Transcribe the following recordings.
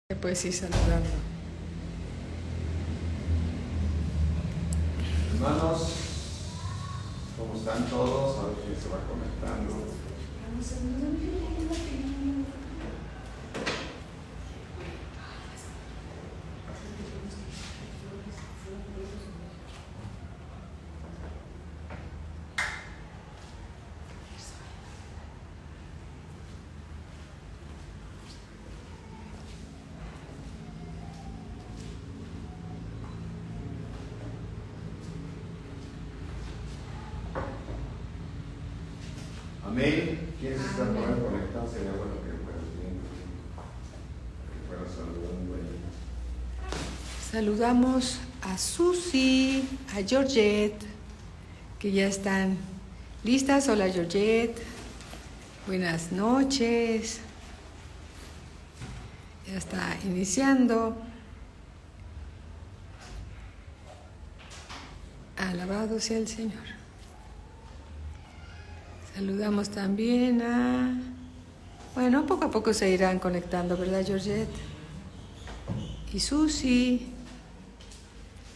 Pues sí, saludando. Hermanos, ¿cómo están todos? A ver quién se va conectando. Amén. ¿Quién se está por ahí conectado? Sería bueno que fueras bien, que fueras saludando ahí. Saludamos a Susi, a Georgette, que ya están listas. Hola Georgette, buenas noches. Ya está iniciando. Alabado sea el Señor. Saludamos también a... Bueno, poco a poco se irán conectando, ¿verdad, Georgette? Y Susi.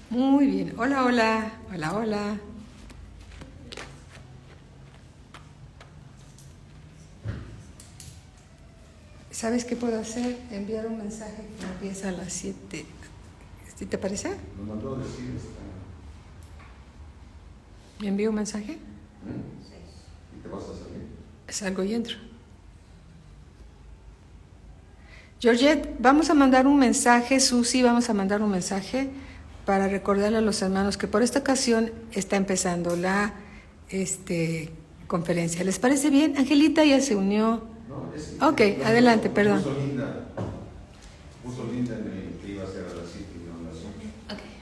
Muy bien. Hola, hola. Hola, hola. ¿Sabes qué puedo hacer? Enviar un mensaje que empieza a las 7. ¿Sí te parece? Nos mandó decir ¿Me envío un mensaje? ¿Y te vas a salir? Salgo y entro. Georgette, vamos a mandar un mensaje, Susi, vamos a mandar un mensaje para recordarle a los hermanos que por esta ocasión está empezando la conferencia. ¿Les parece bien? Angelita ya se unió. No, es Ok, adelante, perdón. Puso linda en el que iba a ser a las 7 y no a las 8. Okay.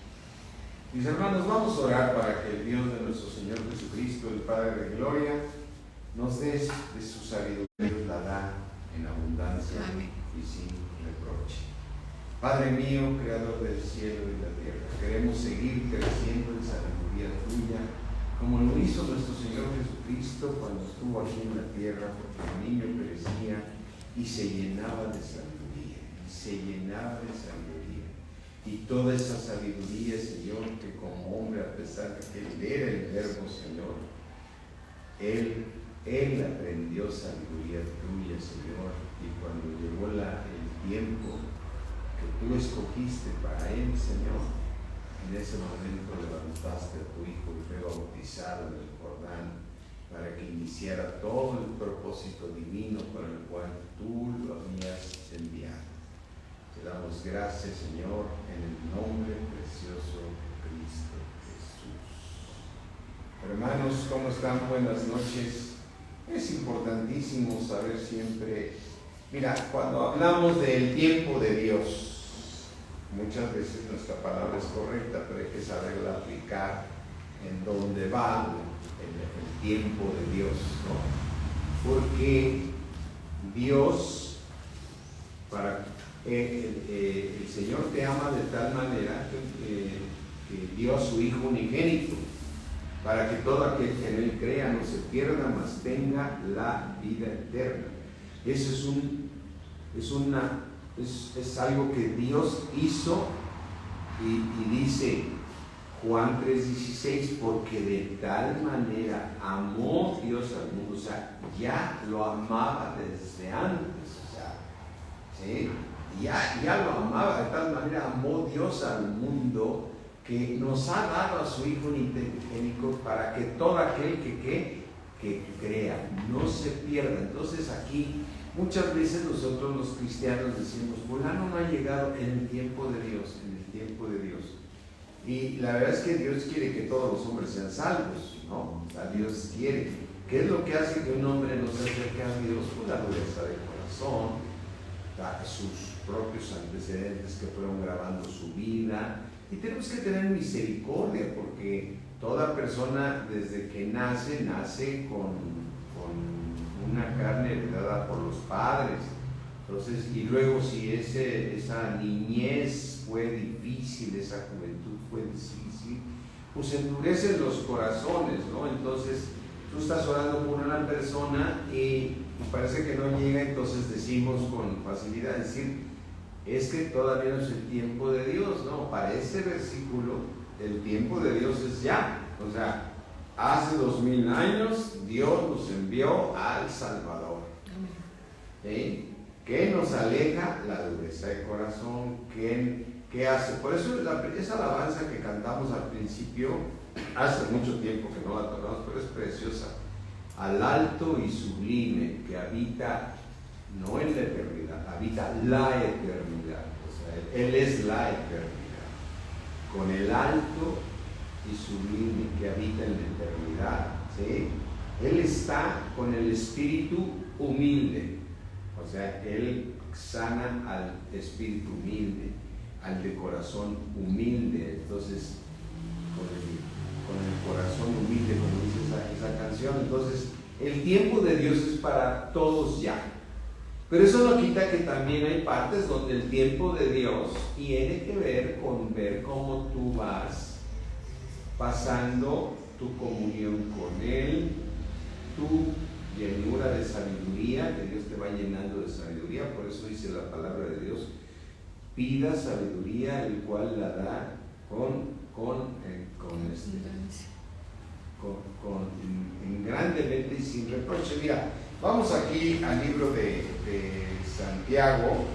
Mis hermanos, vamos a orar para que el Dios de nuestro Señor Jesucristo, el Padre de Gloria, nos dé de su sabiduría, la da en abundancia. Amén. Y sin reproche. Padre mío, creador del cielo y la tierra, queremos seguir creciendo en sabiduría tuya, como lo hizo nuestro Señor Jesucristo cuando estuvo aquí en la tierra, porque el niño perecía y se llenaba de sabiduría, y toda esa sabiduría, Señor, que como hombre, a pesar de que él era el verbo, Señor, él aprendió sabiduría tuya, Señor, y cuando llegó el tiempo que tú escogiste para él, Señor, en ese momento levantaste a tu hijo y fue bautizado en el Jordán para que iniciara todo el propósito divino para el cual tú lo habías enviado. Te damos gracias, Señor, en el nombre precioso de Cristo Jesús. Hermanos, ¿cómo están? Buenas noches. Es importantísimo saber siempre, mira, cuando hablamos del tiempo de Dios, muchas veces nuestra palabra es correcta, pero hay que saberla aplicar en donde va el tiempo de Dios, ¿no? Porque Dios, el Señor te ama de tal manera que dio a su Hijo unigénito, para que todo aquel que en él crea no se pierda, mas tenga la vida eterna. Eso es algo que Dios hizo, y dice Juan 3:16, porque de tal manera amó Dios al mundo, o sea, ya lo amaba desde antes, o sea, ¿sí? Ya lo amaba, de tal manera amó Dios al mundo, que nos ha dado a su Hijo unigénito para que todo aquel que crea no se pierda. Entonces aquí muchas veces nosotros los cristianos decimos, fulano no ha llegado en el tiempo de Dios, y la verdad es que Dios quiere que todos los hombres sean salvos, ¿no? O sea, Dios quiere. ¿Qué es lo que hace que un hombre no se acerque a Dios? Pues la dureza de corazón, sus propios antecedentes que fueron grabando su vida. Y tenemos que tener misericordia, porque toda persona desde que nace con una carne heredada por los padres. Entonces, y luego si esa niñez fue difícil, esa juventud fue difícil, pues endurecen los corazones, ¿no? Entonces tú estás orando por una persona y parece que no llega, entonces decimos con facilidad, decir, es que todavía no es el tiempo de Dios. No, para este versículo, el tiempo de Dios es ya. O sea, hace 2000 años Dios nos envió al Salvador. ¿Sí? ¿Qué nos aleja? La dureza de corazón. ¿Qué hace? Por eso esa alabanza que cantamos al principio, hace mucho tiempo que no la tocamos, pero es preciosa. Al alto y sublime que habita, no en la eternidad, habita la eternidad. O sea, Él es la eternidad. Con el alto y sublime que habita en la eternidad, ¿sí? Él está con el espíritu humilde. O sea, Él sana al espíritu humilde, al de corazón humilde. Entonces, con el corazón humilde, como dice esa canción. Entonces, el tiempo de Dios es para todos ya. Pero eso no quita que también hay partes donde el tiempo de Dios tiene que ver con ver cómo tú vas pasando tu comunión con Él, tu llenura de sabiduría, que Dios te va llenando de sabiduría. Por eso dice la palabra de Dios: pida sabiduría, el cual la da grandemente y sin reproche. Mira, vamos aquí al libro de Santiago,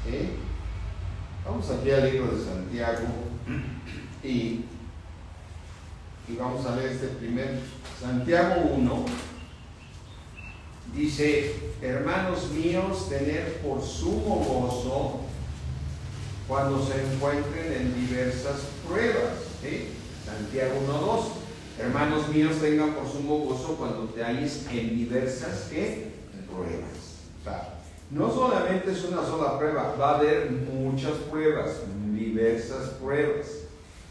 ¿sí? Vamos aquí al libro de Santiago y vamos a leer este primer Santiago 1. Dice: hermanos míos, tener por sumo gozo cuando se encuentren en diversas pruebas, ¿sí? Santiago 1:2. Hermanos míos, tengan por sumo gozo cuando te halles en diversas pruebas. O sea, no solamente es una sola prueba, va a haber muchas pruebas, diversas pruebas,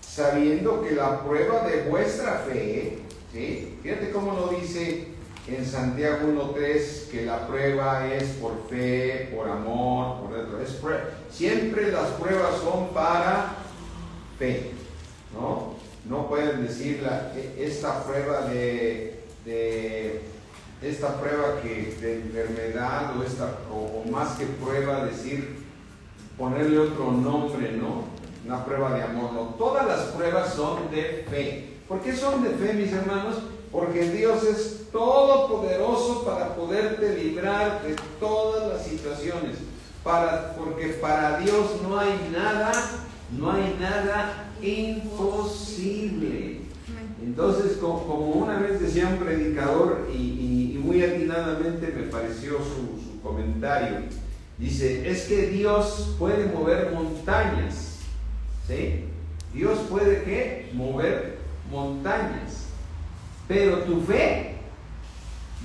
sabiendo que la prueba de vuestra fe, ¿sí? Fíjate cómo lo dice en Santiago 1:3, que la prueba es por fe, por amor, por dentro. Siempre las pruebas son para fe, ¿no? No pueden decir esta prueba de enfermedad o más que prueba, decir, ponerle otro nombre, ¿no? Una prueba de amor, no. Todas las pruebas son de fe. ¿Por qué son de fe, mis hermanos? Porque Dios es todopoderoso para poderte librar de todas las situaciones. Porque para Dios no hay nada imposible. Entonces, como una vez decía un predicador, y muy atinadamente me pareció su comentario, dice: es que Dios puede mover montañas, ¿sí? Dios puede ¿qué? Mover montañas, pero tu fe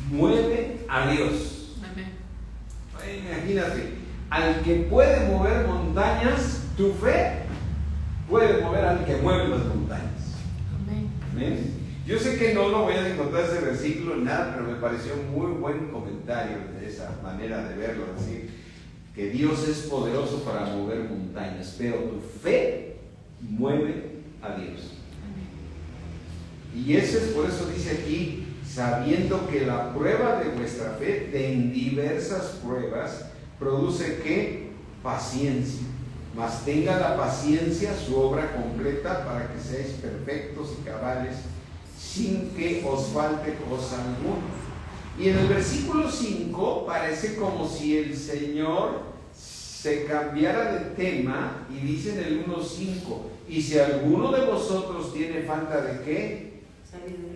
mueve a Dios. Amén. Imagínate, al que puede mover montañas, tu fe puede mover al que mueve las montañas. Amén. Amén. Yo sé que no lo voy a encontrar ese versículo en nada, pero me pareció muy buen comentario de esa manera de verlo, decir que Dios es poderoso para mover montañas, pero tu fe mueve a Dios. Y eso es, por eso dice aquí: sabiendo que la prueba de vuestra fe, en diversas pruebas, produce ¿qué? Paciencia. Mas tenga la paciencia su obra completa, para que seáis perfectos y cabales, sin que os falte cosa alguna. Y en el versículo 5 parece como si el Señor se cambiara de tema y dice en el 1:5: y si alguno de vosotros tiene falta de ¿qué?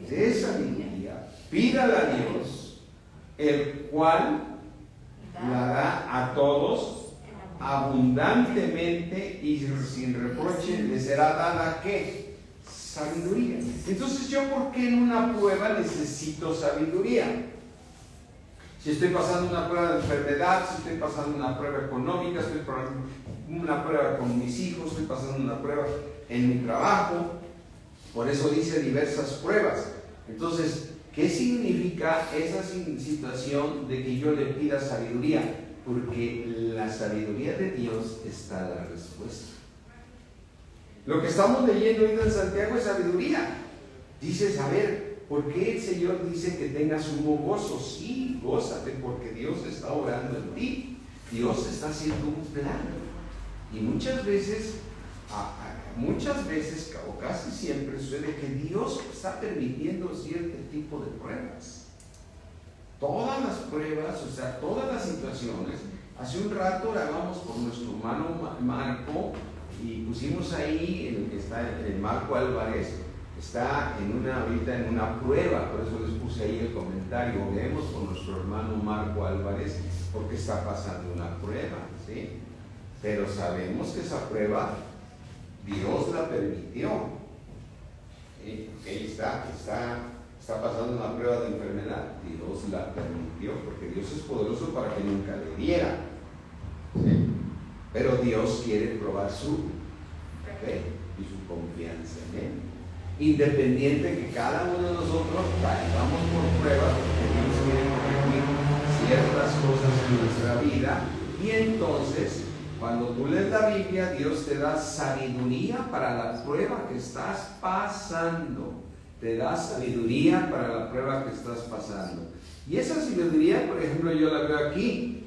De sabiduría, pídala a Dios, el cual la da a todos abundantemente y sin reproche, le será dada ¿qué? Sabiduría. Entonces, ¿yo por qué en una prueba necesito sabiduría? Si estoy pasando una prueba de enfermedad, si estoy pasando una prueba económica, estoy pasando una prueba con mis hijos, estoy pasando una prueba en mi trabajo. Por eso dice diversas pruebas. Entonces, ¿qué significa esa situación de que yo le pida sabiduría? Porque la sabiduría de Dios está la respuesta. Lo que estamos leyendo hoy en Santiago es sabiduría. Dices: a ver, ¿por qué el Señor dice que tengas sumo gozo? Sí, gózate, porque Dios está obrando en ti. Dios está haciendo un plan. Y muchas veces o casi siempre sucede que Dios está permitiendo cierto tipo de pruebas. Todas las pruebas, o sea, todas las situaciones. Hace un rato orábamos por nuestro hermano Marco y pusimos ahí el que está el Marco Álvarez, está ahorita en una prueba, por eso les puse ahí el comentario. Oremos por nuestro hermano Marco Álvarez porque está pasando una prueba, ¿sí? Pero sabemos que esa prueba Dios la permitió, ¿sí? Él está pasando una prueba de enfermedad, Dios la permitió, porque Dios es poderoso para que nunca le diera, ¿sí? Pero Dios quiere probar su fe y su confianza en Él. Independiente que cada uno de nosotros vayamos por pruebas, porque Dios quiere corregir ciertas cosas en nuestra vida, y entonces cuando tú lees la Biblia, Dios te da sabiduría para la prueba que estás pasando. Te da sabiduría para la prueba que estás pasando. Y esa sabiduría, por ejemplo, yo la veo aquí,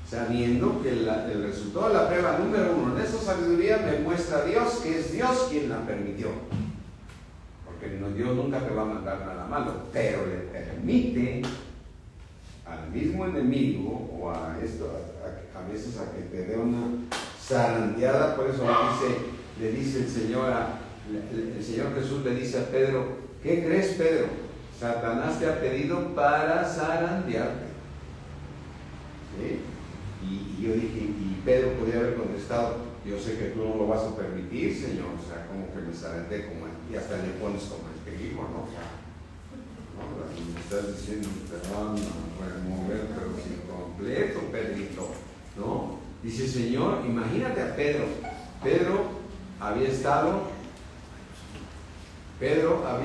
sabiendo que el resultado de la prueba número 1 de esa sabiduría me muestra a Dios, que es Dios quien la permitió. Porque Dios nunca te va a mandar nada malo, pero le permite al mismo enemigo o a veces a que te dé una zarandeada. Por eso le dice el Señor Jesús le dice a Pedro: ¿qué crees, Pedro? Satanás te ha pedido para zarandearte, ¿sí? Y yo dije, y Pedro podía haber contestado: yo sé que tú no lo vas a permitir, Señor, o sea, como que me zarandee y hasta le pones como el trigo, ¿no? O sea, ¿no? Me estás diciendo que te van a remover, pero sin completo, Pedrito, ¿no? Dice: Señor, imagínate a Pedro. Pedro había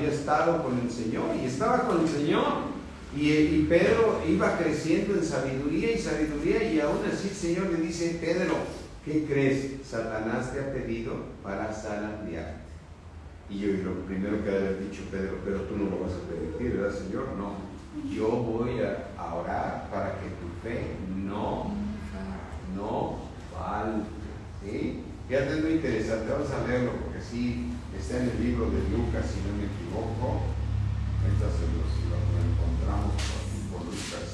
estado con el Señor y estaba con el Señor. Y Pedro iba creciendo en sabiduría, y aún así el Señor le dice: Pedro, ¿qué crees? Satanás te ha pedido para zarandearte. Y yo, lo primero que haber dicho Pedro: pero tú no lo vas a permitir, ¿verdad, Señor? No, yo voy a orar para que tu fe no falte, ¿sí? Fíjate, es muy interesante, vamos a leerlo porque sí está en el libro de Lucas, si no me equivoco. Ahorita lo encontramos por Lucas.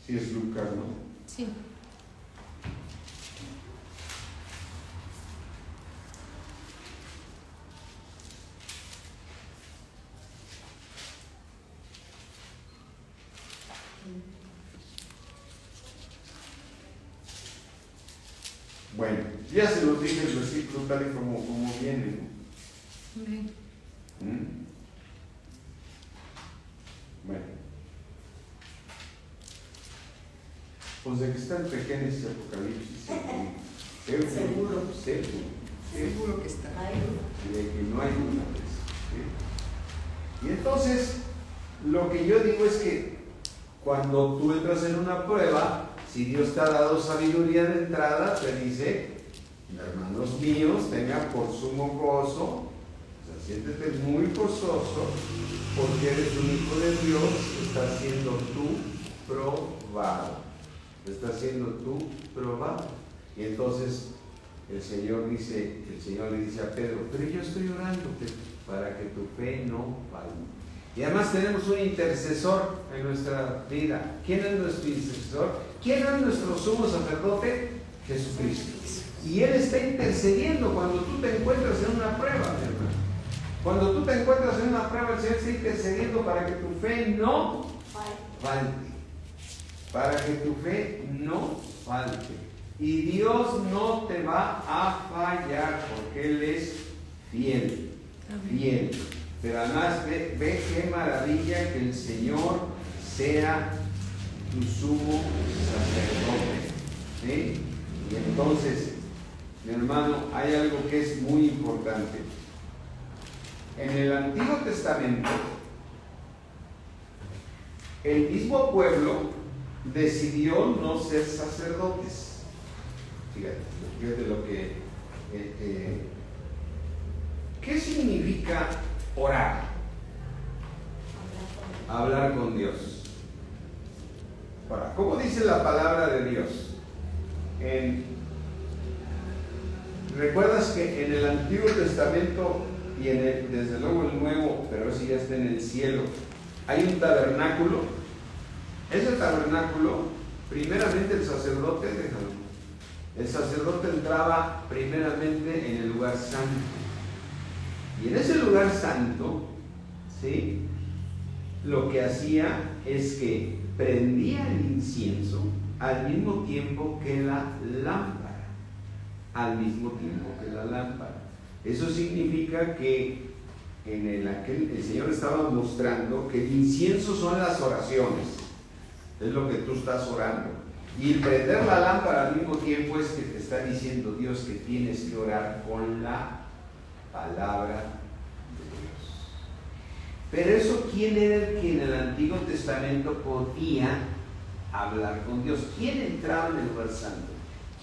Sí es Lucas, ¿no? Sí. Bueno, ya se los dije el versículo tal y como viene, ¿no? Bueno, pues de que están pequeños ese Apocalipsis, seguro que está. De que no hay duda de eso, ¿sí? Y entonces, lo que yo digo es que cuando tú entras en una prueba, si Dios te ha dado sabiduría de entrada, te dice: hermanos míos, tengan por sumo gozo, o sea, siéntete muy gozoso, porque eres un hijo de Dios que está siendo tú probado. Está siendo tú probado. Y entonces el Señor le dice a Pedro: pero yo estoy orándote para que tu fe no falte. Y además tenemos un intercesor en nuestra vida. ¿Quién es nuestro intercesor? ¿Quién es nuestro sumo sacerdote? Jesucristo. Y Él está intercediendo cuando tú te encuentras en una prueba, hermano. Cuando tú te encuentras en una prueba, el Señor está intercediendo para que tu fe no falte. Para que tu fe no falte. Y Dios no te va a fallar porque Él es fiel. Fiel. Pero además ve qué maravilla que el Señor sea tu sumo sacerdote, ¿sí? Y entonces, mi hermano, hay algo que es muy importante. En el Antiguo Testamento, el mismo pueblo decidió no ser sacerdotes. Fíjate lo que... ¿qué significa orar? Hablar con Dios. Ahora, ¿cómo dice la palabra de Dios? ¿Recuerdas que en el Antiguo Testamento y desde luego el Nuevo, pero eso ya está en el cielo, hay un tabernáculo? Ese tabernáculo, primeramente el sacerdote, el sacerdote entraba primeramente en el lugar santo. Y en ese lugar santo, ¿sí?, lo que hacía es que prendía el incienso al mismo tiempo que la lámpara. Al mismo tiempo que la lámpara. Eso significa que el Señor estaba mostrando que el incienso son las oraciones. Es lo que tú estás orando. Y el prender la lámpara al mismo tiempo es que te está diciendo Dios que tienes que orar con la palabra. Pero eso, ¿quién era el que en el Antiguo Testamento podía hablar con Dios? ¿Quién entraba en el lugar santo?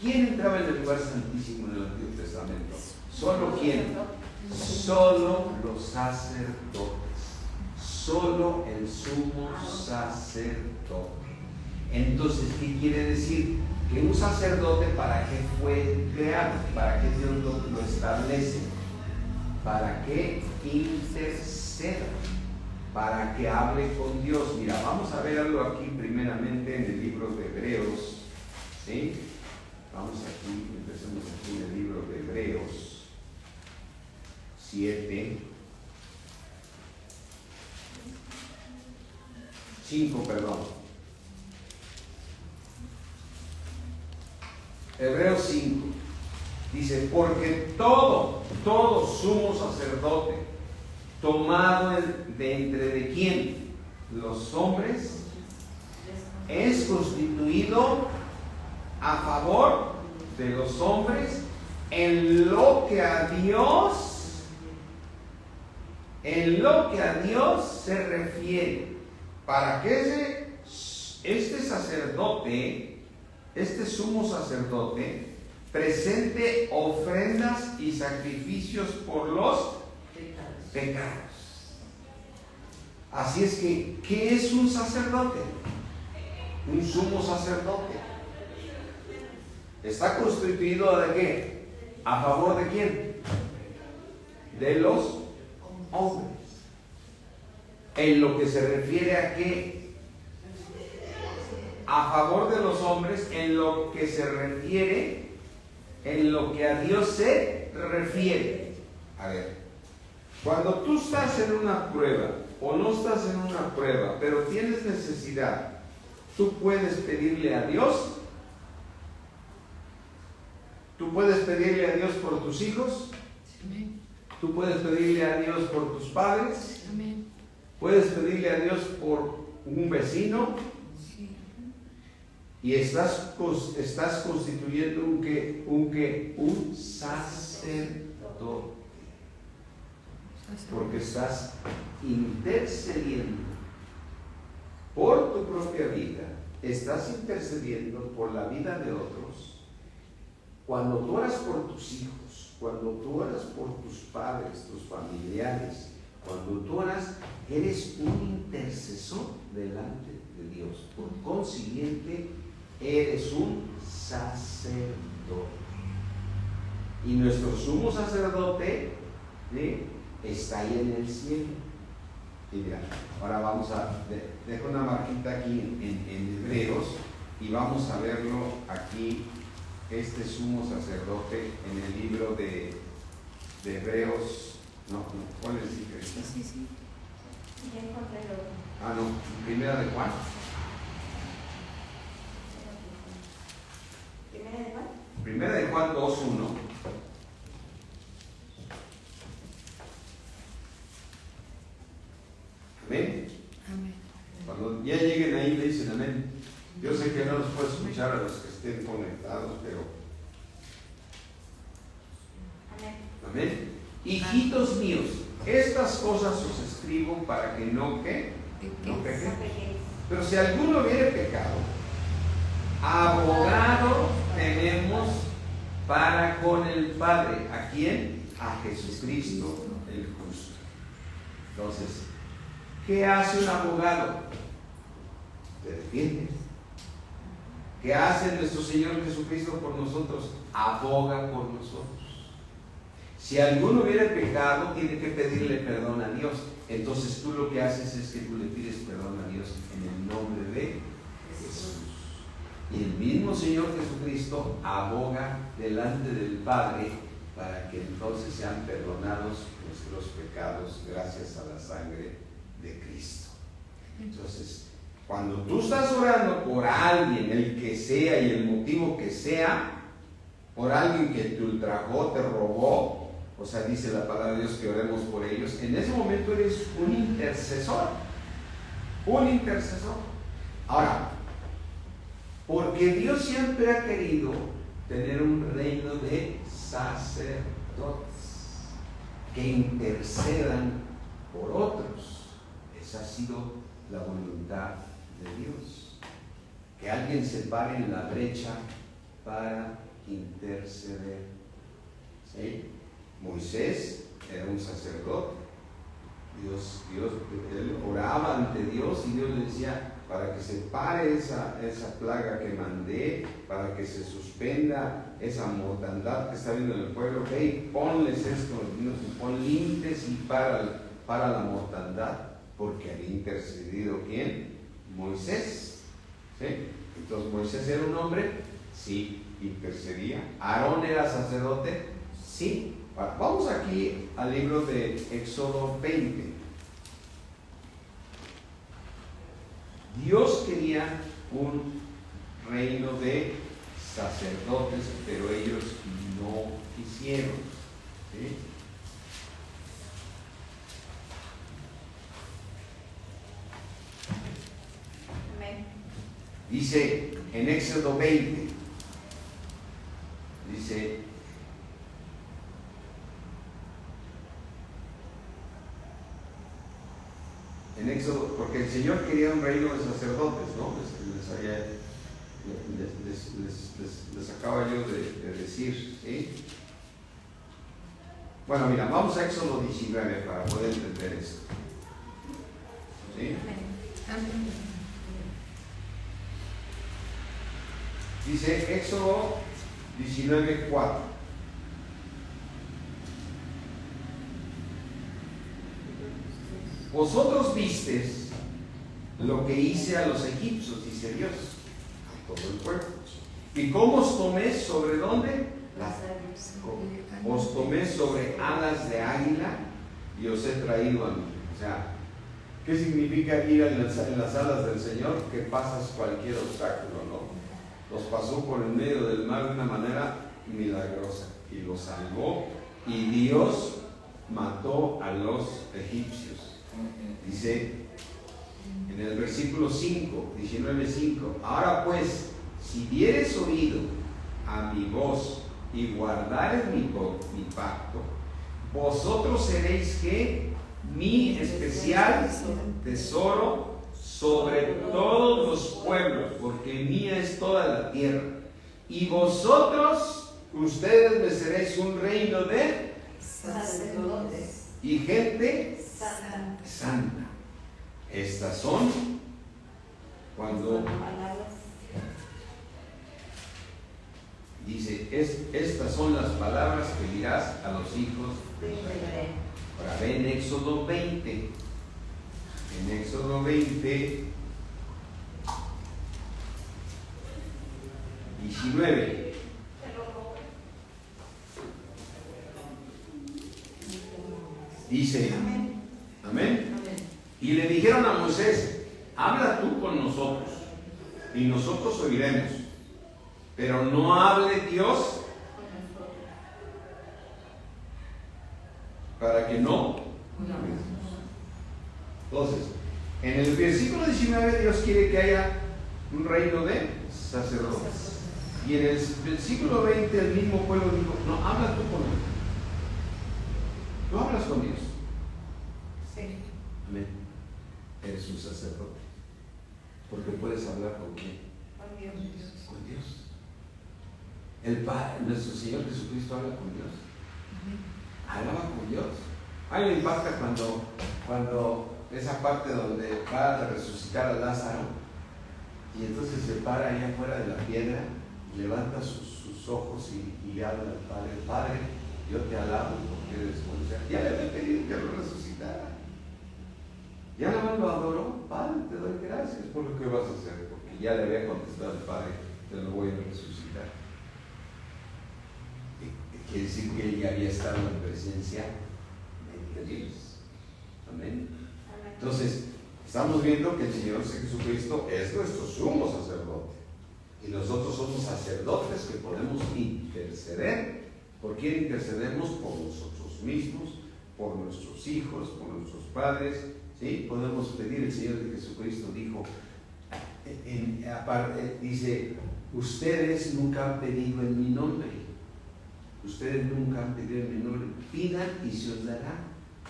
¿Quién entraba en el lugar santísimo en el Antiguo Testamento? ¿Solo quién? Solo los sacerdotes. Solo el sumo sacerdote. Entonces, ¿qué quiere decir? Que un sacerdote, ¿para qué fue creado? ¿Para qué Dios lo establece? Para que interceda, para que hable con Dios. Mira, vamos a ver algo aquí primeramente en el libro de Hebreos, ¿sí? Vamos aquí, empecemos aquí en el libro de Hebreos 5, perdón. Hebreos 5 dice: porque todo sumo sacerdote tomado de entre de quién, los hombres, es constituido a favor de los hombres en lo que a Dios se refiere, para que este sacerdote, este sumo sacerdote, presente ofrendas y sacrificios por los pecados. Así es que, ¿qué es un sacerdote? Un sumo sacerdote. ¿Está constituido de qué? ¿A favor de quién? De los hombres. En lo que se refiere a qué? A favor de los hombres, en lo que se refiere, en lo que a Dios se refiere. A ver, cuando tú estás en una prueba o no estás en una prueba, pero tienes necesidad, tú puedes pedirle a Dios. Tú puedes pedirle a Dios por tus hijos. Amén. Tú puedes pedirle a Dios por tus padres. Amén. Puedes pedirle a Dios por un vecino. Sí. Y estás constituyendo un sacerdote. Porque estás intercediendo por tu propia vida. Estás intercediendo por la vida de otros. Cuando tú oras por tus hijos, cuando tú oras por tus padres, tus familiares, cuando tú oras, eres un intercesor delante de Dios. Por consiguiente, eres un sacerdote. Y nuestro sumo sacerdote, ¿sí?, está ahí en el cielo. Y mira, ahora vamos dejo una marquita aquí en Hebreos y vamos a verlo aquí. Este sumo sacerdote en el libro de Hebreos, ¿cuál es el libro? Sí. Primera de Juan. Primera de Juan 2:1. Amén. Amén. Cuando ya lleguen ahí le dicen amén. Yo sé que no los puedo escuchar a los que estén conectados, pero... Amén. Hijitos míos, estas cosas os escribo para que no pequéis. Pero si alguno hubiere pecado, abogado tenemos para con el Padre. ¿A quién? A Jesucristo el justo. Entonces, ¿qué hace un abogado? Te defiende. ¿Qué hace nuestro Señor Jesucristo por nosotros? Aboga por nosotros. Si alguno hubiera pecado, tiene que pedirle perdón a Dios. Entonces tú lo que haces es que tú le pides perdón a Dios en el nombre de Jesús. Y el mismo Señor Jesucristo aboga delante del Padre para que entonces sean perdonados nuestros pecados gracias a la sangre de Cristo. Entonces, cuando tú estás orando por alguien, el que sea y el motivo que sea, por alguien que te ultrajó, te robó, o sea, dice la palabra de Dios que oremos por ellos, en ese momento eres un intercesor. Un intercesor. Ahora, porque Dios siempre ha querido tener un reino de sacerdotes que intercedan por otros. Esa ha sido la voluntad de Dios. Que alguien se pare en la brecha para interceder. ¿Sí? Moisés era un sacerdote. Él oraba ante Dios y Dios le decía, para que se pare esa plaga que mandé, para que se suspenda esa mortandad que está viendo en el pueblo, hey, ponles esto, pon límites y para la mortandad, porque había intercedido ¿quién? Moisés. ¿Sí? Entonces, ¿Moisés era un hombre? Sí, intercedía. ¿Aarón era sacerdote? Sí. Vamos aquí al libro de Éxodo 20. Dios quería un reino de sacerdotes, pero ellos no quisieron. ¿Sí? Amén. Dice en Éxodo 20, dice: en Éxodo, porque el Señor quería un reino de sacerdotes, ¿no? Les acabo yo de decir, ¿sí? Bueno, mira, vamos a Éxodo 19 para poder entender esto. ¿Sí? Dice Éxodo 19:4. Vosotros visteis lo que hice a los egipcios, dice Dios, a todo el pueblo. ¿Y cómo os tomé sobre dónde? Os tomé sobre alas de águila y os he traído a mí. O sea, ¿qué significa ir en las alas del Señor? Que pasas cualquier obstáculo, ¿no? Los pasó por el medio del mar de una manera milagrosa y los salvó, y Dios mató a los egipcios. Dice en el versículo 5, 19:5: ahora pues, si dieres oído a mi voz y guardares mi pacto, vosotros seréis que mi especial tesoro sobre todos los pueblos, porque mía es toda la tierra, y vosotros, ustedes me seréis un reino de sacerdotes y gente santa. santa. Estas son cuando dice, estas son las palabras que dirás a los hijos de Israel. Ahora ve en Éxodo 20. En Éxodo 20, 19. Dice, amén. Y le dijeron a Moisés: habla tú con nosotros y nosotros oiremos, pero no hable Dios para que no. Entonces, en el versículo 19 Dios quiere que haya un reino de sacerdotes, y en el versículo 20 el mismo pueblo dijo: no, habla tú con él. Tú hablas con Dios. Sí. Amén. Eres un sacerdote. Porque puedes hablar con quién. Con Dios. Con Dios. El Padre, nuestro Señor Jesucristo habla con Dios. Hablaba con Dios. A mí me impacta cuando esa parte donde va a resucitar a Lázaro y entonces se para allá afuera de la piedra, levanta sus ojos y le habla al Padre. Padre, yo te alabo porque eres bueno. O sea, ya le había pedido que lo resucitara. Ya nada más lo adoró. Padre, te doy gracias por lo que vas a hacer, porque ya le había contestado al Padre, te lo voy a resucitar. Quiere decir que él ya había estado en presencia de Dios. Amén. Entonces, estamos viendo que el Señor Jesucristo es nuestro sumo sacerdote. Y nosotros somos sacerdotes que podemos interceder. ¿Por quién intercedemos? Por nosotros mismos, por nuestros hijos, por nuestros padres. ¿Sí? Podemos pedir. El Señor de Jesucristo dijo, dice, ustedes nunca han pedido en mi nombre. Ustedes nunca han pedido en mi nombre. Pidan y se os dará,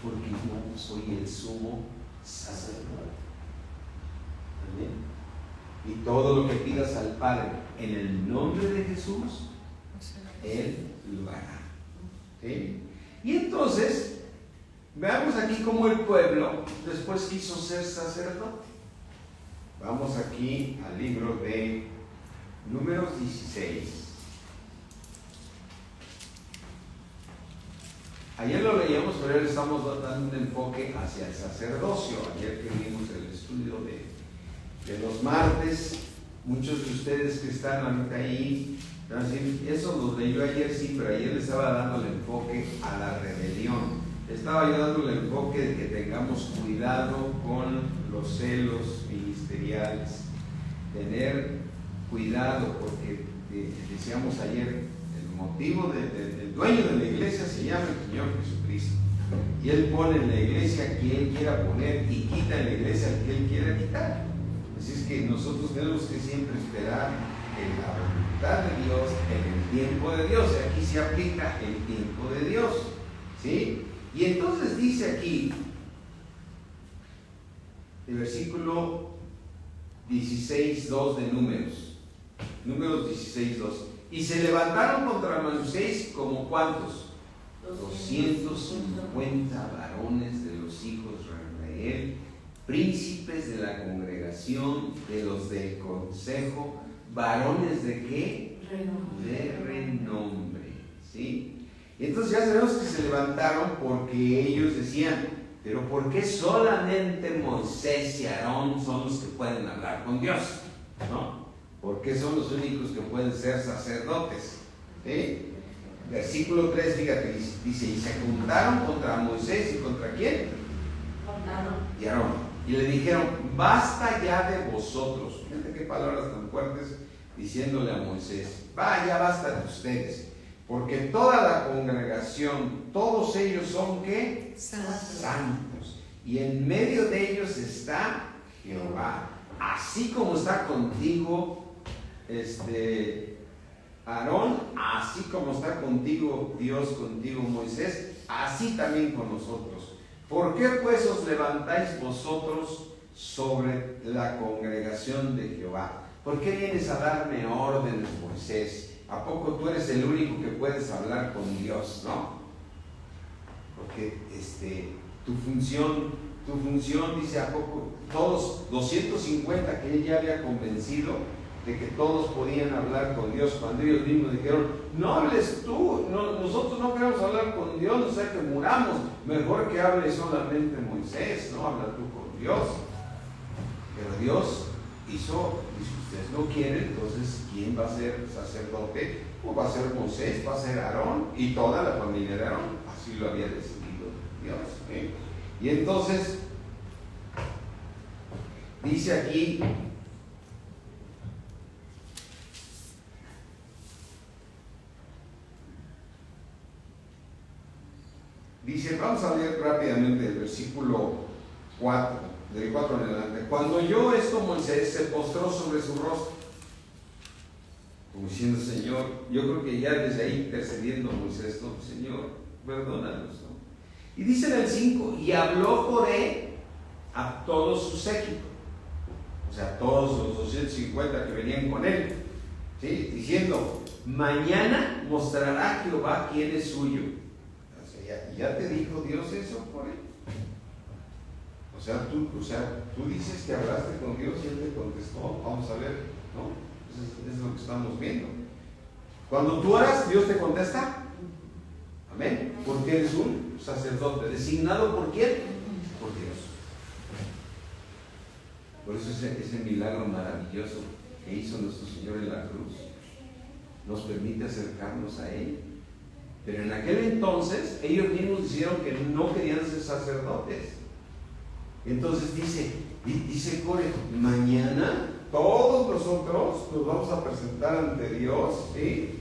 porque yo soy el sumo sacerdote. Amén. Y todo lo que pidas al Padre en el nombre de Jesús, Él lo hará. ¿Sí? Y entonces, veamos aquí cómo el pueblo después quiso ser sacerdote. Vamos aquí al libro de Números 16. Ayer lo leíamos, pero hoy le estamos dando un enfoque hacia el sacerdocio. Ayer que vimos el estudio de los martes, muchos de ustedes que están ahorita ahí, van a decir, eso lo leyó ayer, sí, pero ayer le estaba dando el enfoque a la rebelión. Estaba yo dando el enfoque de que tengamos cuidado con los celos ministeriales. Tener cuidado, porque decíamos ayer, el motivo del dueño de la iglesia se llama el Señor Jesucristo. Y Él pone en la iglesia a quien Él quiera poner y quita en la iglesia al que Él quiera quitar. Así es que nosotros tenemos que siempre esperar en la voluntad de Dios, en el tiempo de Dios. Y aquí se aplica el tiempo de Dios. ¿Sí? Y entonces dice aquí, el versículo 16:2 de Números. Números 16:2. Y se levantaron contra Moisés como ¿cuántos? 250 varones de los hijos de Israel, príncipes de la congregación, de los del consejo, varones de ¿qué? De renombre. ¿Sí? Y entonces ya sabemos que se levantaron porque ellos decían, pero ¿por qué solamente Moisés y Aarón son los que pueden hablar con Dios? ¿No? ¿Por qué son los únicos que pueden ser sacerdotes? ¿Sí? Versículo 3, fíjate, dice, y se juntaron contra Moisés y contra ¿quién? Y Aarón. Y le dijeron, basta ya de vosotros. Fíjate qué palabras tan fuertes diciéndole a Moisés. Ya basta de ustedes. Porque toda la congregación, todos ellos son ¿qué? Santos. Y en medio de ellos está Jehová. Así como está contigo Aarón, así como está contigo Dios, contigo Moisés, así también con nosotros. ¿Por qué pues os levantáis vosotros sobre la congregación de Jehová? ¿Por qué vienes a darme órdenes, Moisés? ¿A poco tú eres el único que puedes hablar con Dios, no? Porque tu función dice, ¿a poco? Todos, 250 que él ya había convencido de que todos podían hablar con Dios, cuando ellos mismos dijeron, no hables tú, nosotros no queremos hablar con Dios, no sea que muramos, mejor que hable solamente Moisés, no habla tú con Dios. Pero Dios hizo, y si ustedes no quieren, entonces ¿quién va a ser sacerdote? Pues va a ser Moisés, va a ser Aarón y toda la familia de Aarón, así lo había decidido Dios. Y entonces dice aquí, vamos a leer rápidamente el versículo 4, del 4 en adelante. Cuando oyó esto, Moisés se postró sobre su rostro, como diciendo, Señor, yo creo que ya desde ahí intercediendo Moisés, no, Señor, perdónanos, ¿no? Y dice en el 5, y habló Coré a todo su séquito. O sea, todos los 250 que venían con él, ¿sí? Diciendo, mañana mostrará Jehová quién es suyo. O sea, ya te dijo Dios eso por él. O sea, tú dices que hablaste con Dios y Él te contestó. Vamos a ver, ¿no? Eso es lo que estamos viendo. Cuando tú oras, Dios te contesta. Amén. Porque eres un sacerdote. ¿Designado por quién? Por Dios. Por eso ese milagro maravilloso que hizo nuestro Señor en la cruz nos permite acercarnos a Él. Pero en aquel entonces ellos mismos dijeron que no querían ser sacerdotes. Entonces dice Core, mañana todos nosotros nos vamos a presentar ante Dios, ¿sí?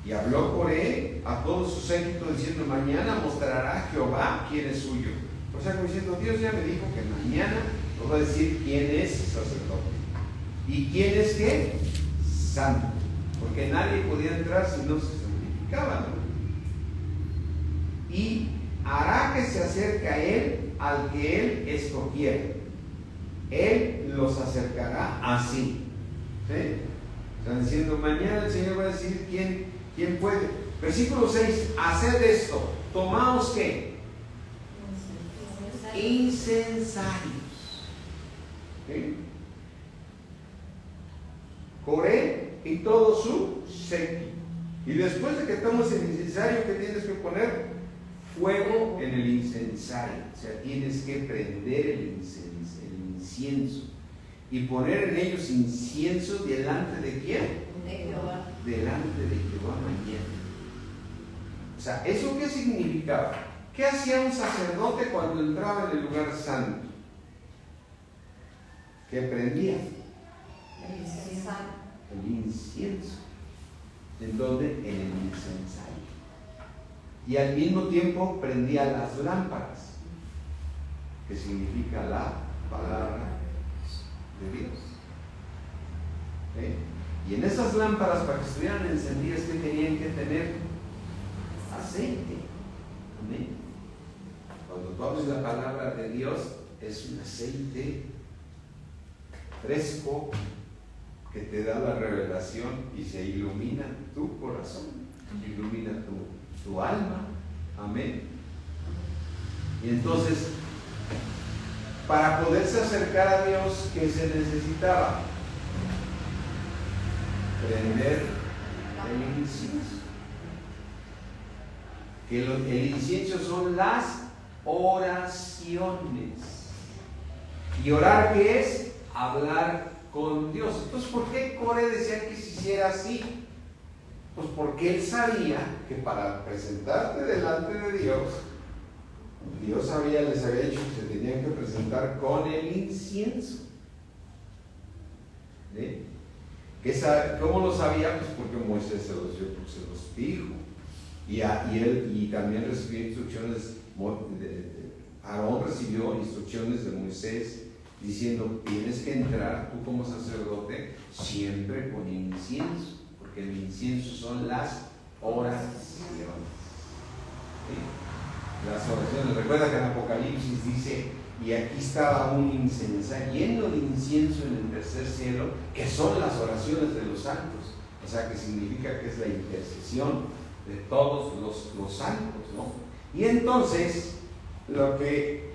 Y habló Coré a todo su séquito diciendo, mañana mostrará Jehová quién es suyo. O sea, como diciendo, Dios ya me dijo que mañana nos va a decir quién es sacerdote. ¿Y quién es qué? Santo. Porque nadie podía entrar si no se santificaba, ¿no? Y hará que se acerque a él al que él escogiera. Él los acercará así. ¿Sí? Están diciendo, mañana el Señor va a decir quién puede. Versículo 6, haced esto, tomaos ¿qué? Incensarios. ¿Sí? Coré y todo su séquito. Y después de que tomes el incensario, ¿qué tienes que poner? Fuego en el incensario. O sea, tienes que prender el incienso y poner en ellos incienso delante de quién? De Jehová. Delante de Jehová mañana. O sea, ¿eso qué significaba? ¿Qué hacía un sacerdote cuando entraba en el lugar santo? ¿Qué prendía? El incensario. El incienso. ¿En dónde? En el incensario. Y al mismo tiempo prendía las lámparas, que significa la palabra de Dios. ¿Sí? Y en esas lámparas, para que estuvieran encendidas, ¿qué tenían que tener? Aceite. ¿Amén? Cuando tú hablas la palabra de Dios, es un aceite fresco que te da la revelación y se ilumina tu corazón, ilumina tu alma. Amén. Y entonces, para poderse acercar a Dios, ¿qué se necesitaba? Prender el incienso. Que el incienso son las oraciones. ¿Y orar qué es? Hablar con Dios. Entonces, ¿por qué Core decía que se hiciera así? Pues porque él sabía que para presentarte delante de Dios, Dios les había dicho que se tenían que presentar con el incienso. ¿Sí? ¿Cómo lo sabía? Pues porque Moisés se los dijo. Y también recibió instrucciones, Aarón recibió instrucciones de Moisés diciendo, tienes que entrar tú como sacerdote siempre con incienso, porque el incienso son las oraciones. ¿Sí? Las oraciones. Recuerda que en Apocalipsis dice, y aquí estaba un incensario lleno de incienso en el tercer cielo, que son las oraciones de los santos. O sea, que significa que es la intercesión de todos los santos, ¿no? Y entonces, lo que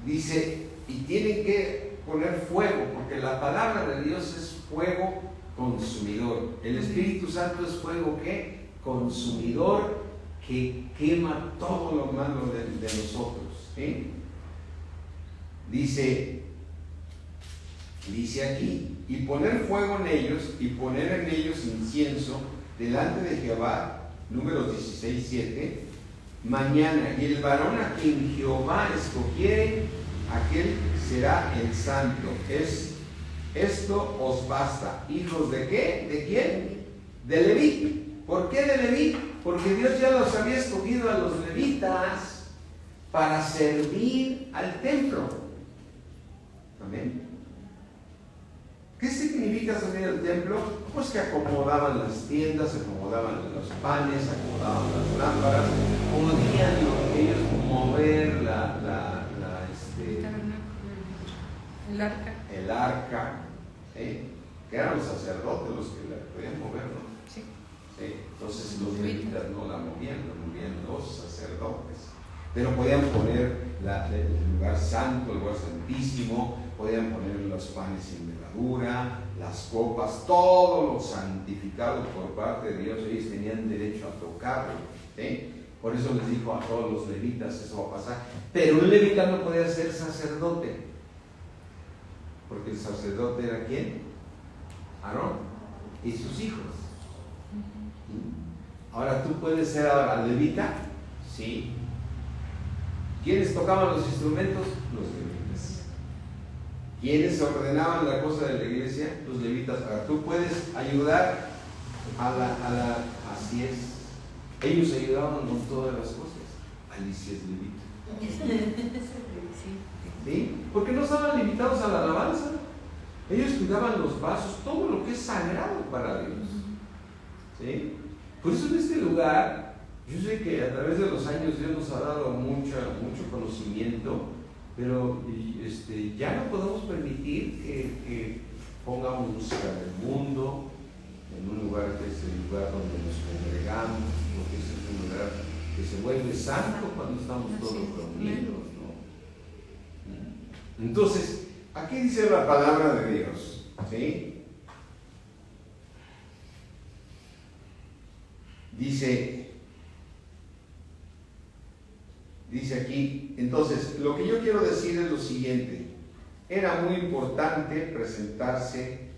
dice, y tienen que poner fuego, porque la palabra de Dios es fuego consumidor. El Espíritu Santo es fuego ¿qué? Consumidor, que quema todo lo malo de nosotros. ¿Sí? Dice aquí, y poner fuego en ellos, y poner en ellos incienso delante de Jehová, Números 16:7, mañana, y el varón a quien Jehová escogiere, aquel será el santo. Esto os basta. ¿Hijos de qué? ¿De quién? De Leví. ¿Por qué de Leví? Porque Dios ya los había escogido a los levitas para servir al templo. Amén. ¿Qué significa servir al templo? Pues que acomodaban las tiendas, acomodaban los panes, acomodaban las lámparas, podían ellos mover el arca, Que eran los sacerdotes los que la podían mover, ¿no? Sí. Entonces los levitas no la movían los sacerdotes. Pero podían poner el lugar santo, el lugar santísimo, podían poner los panes sin levadura, las copas, todo lo santificado por parte de Dios. Ellos tenían derecho a tocarlo. Por eso les dijo a todos los levitas, eso va a pasar. Pero un levita no podía ser sacerdote, porque el sacerdote era ¿quién? Aarón y sus hijos. Ahora, ¿tú puedes ser ahora levita? Sí. ¿Quiénes tocaban los instrumentos? Los levitas. ¿Quiénes ordenaban la cosa de la iglesia? Los levitas. Ahora, ¿tú puedes ayudar así es? Ellos ayudaban con todas las cosas. Alicia es levita. ¿Sí? Porque no estaban limitados a la alabanza. Ellos cuidaban los vasos, todo lo que es sagrado para Dios. ¿Sí? Por eso en este lugar, yo sé que a través de los años Dios nos ha dado mucho conocimiento, pero ya no podemos permitir que pongamos música del mundo en un lugar que es el lugar donde nos congregamos, porque ese es un lugar que se vuelve santo cuando estamos todos reunidos, ¿no? Entonces, aquí dice la palabra de Dios, ¿sí? Dice aquí, entonces, lo que yo quiero decir es lo siguiente: era muy importante presentarse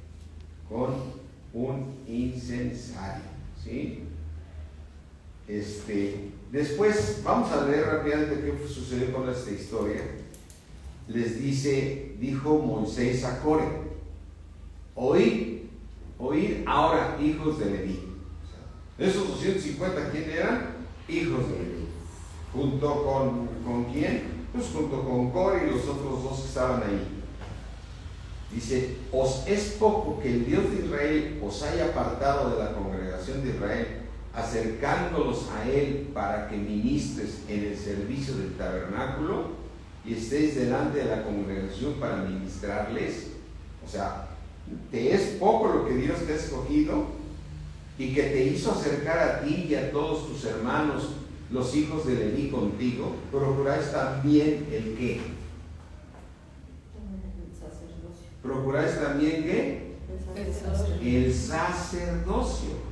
con un incensario, ¿sí? Después, vamos a leer rápidamente qué sucedió con esta historia. Dijo Moisés a Core: oíd ahora, hijos de Leví. Esos 250, ¿quién eran? Hijos de Leví. ¿Junto con quién? Pues junto con Core y los otros dos que estaban ahí. Dice: os es poco que el Dios de Israel os haya apartado de la congregación de Israel, acercándolos a Él para que ministres en el servicio del tabernáculo y estéis delante de la congregación para ministrarles. O sea, ¿te es poco lo que Dios te ha escogido y que te hizo acercar a ti y a todos tus hermanos, los hijos de Leví, contigo? Procuráis también el qué. ¿Procuráis también qué? El sacerdocio.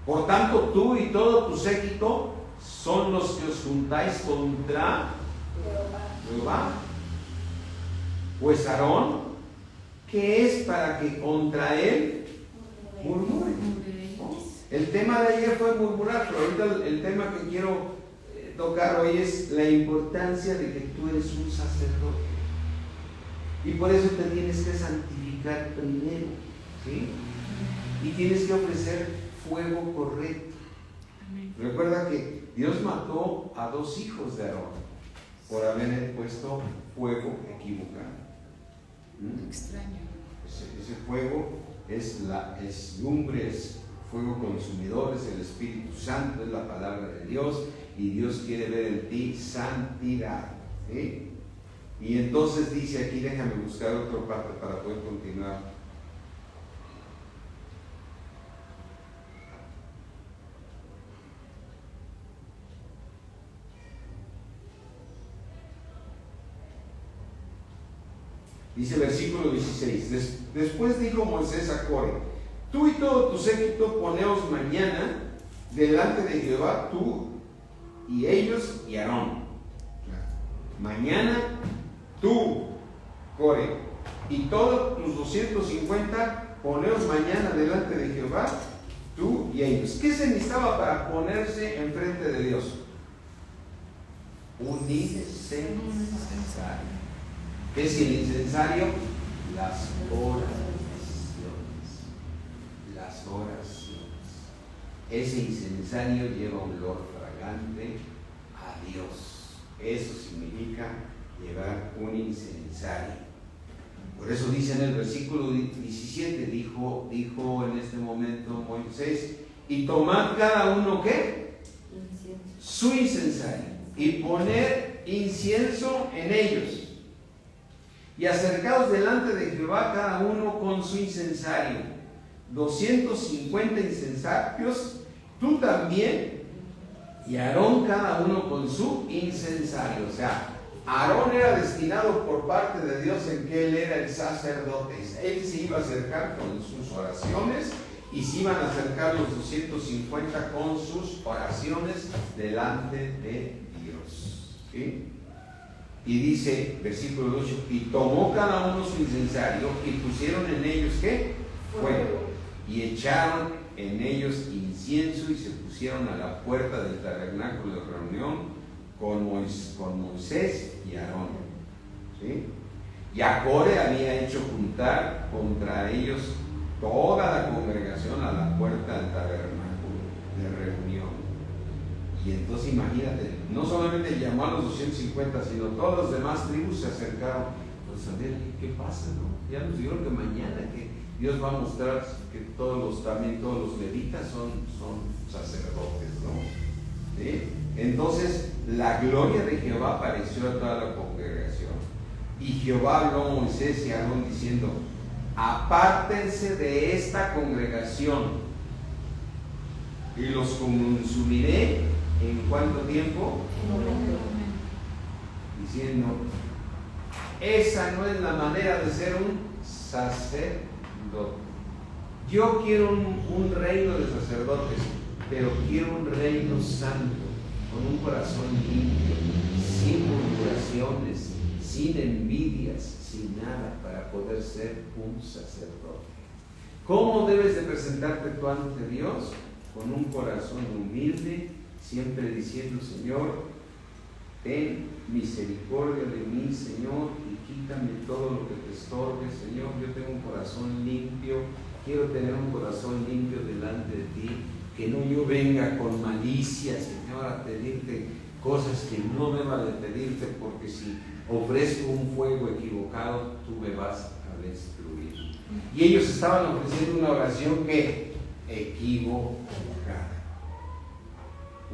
Por tanto, tú y todo tu séquito son los que os juntáis contra Jehová. Pues Aarón, ¿qué es para que contra él murmure? El tema de ayer fue murmurar, pero ahorita el tema que quiero tocar hoy es la importancia de que tú eres un sacerdote. Y por eso te tienes que santificar primero, ¿sí? Y tienes que ofrecer fuego correcto. Recuerda que Dios mató a 2 hijos de Aarón por haber puesto fuego equivocado. Extraño. Ese fuego es lumbre, es fuego consumidor, es el Espíritu Santo, es la palabra de Dios, y Dios quiere ver en ti santidad, ¿sí? Y entonces dice aquí, déjame buscar otra parte para poder continuar. Dice versículo 16: después dijo Moisés a Core: tú y todo tu séquito poneos mañana delante de Jehová, tú y ellos y Aarón. Mañana tú, Core, y todos tus 250, poneos mañana delante de Jehová, tú y ellos. ¿Qué se necesitaba para ponerse enfrente de Dios? Un incensario. ¿Qué es el incensario? Las oraciones. Ese incensario lleva un olor fragante a Dios. Eso significa llevar un incensario. Por eso dice en el versículo 17, dijo en este momento Moisés: y tomad cada uno ¿qué? Su incensario, y poner incienso en ellos. y acercaos delante de Jehová cada uno con su incensario, 250 incensarios, tú también, y Aarón cada uno con su incensario. O sea, Aarón era destinado por parte de Dios en que él era el sacerdote. Él se iba a acercar con sus oraciones y se iban a acercar los 250 con sus oraciones delante de Dios. ¿Sí? Y dice, versículo 8, y tomó cada uno su incensario y pusieron en ellos, ¿qué? Fuego. Y echaron en ellos incienso y se pusieron a la puerta del tabernáculo de reunión con Moisés y Aarón. ¿Sí? Y a Core había hecho juntar contra ellos toda la congregación a la puerta del tabernáculo de reunión. Y entonces imagínate, no solamente llamó a los 250, sino todas las demás tribus se acercaron. Pues a ver, ¿qué pasa? ¿No? Ya nos dijeron que mañana que Dios va a mostrar que también todos los levitas son sacerdotes, ¿no? ¿Sí? Entonces la gloria de Jehová apareció a toda la congregación. Y Jehová habló a Moisés y a Aarón diciendo, apártense de esta congregación y los consumiré en cuánto tiempo, diciendo, esa no es la manera de ser un sacerdote. Yo quiero un reino de sacerdotes, pero quiero un reino santo, con un corazón limpio, sin murmuraciones, sin envidias, sin nada, para poder ser un sacerdote. ¿Cómo debes de presentarte tú ante Dios? Con un corazón humilde, siempre diciendo, Señor, ten misericordia de mí, Señor, y quítame todo lo que te estorbe, Señor. Yo tengo un corazón limpio, quiero tener un corazón limpio delante de ti, que no yo venga con malicia, Señor, a pedirte cosas que no deba de pedirte, porque si ofrezco un fuego equivocado, tú me vas a destruir. Y ellos estaban ofreciendo una oración que equivocada,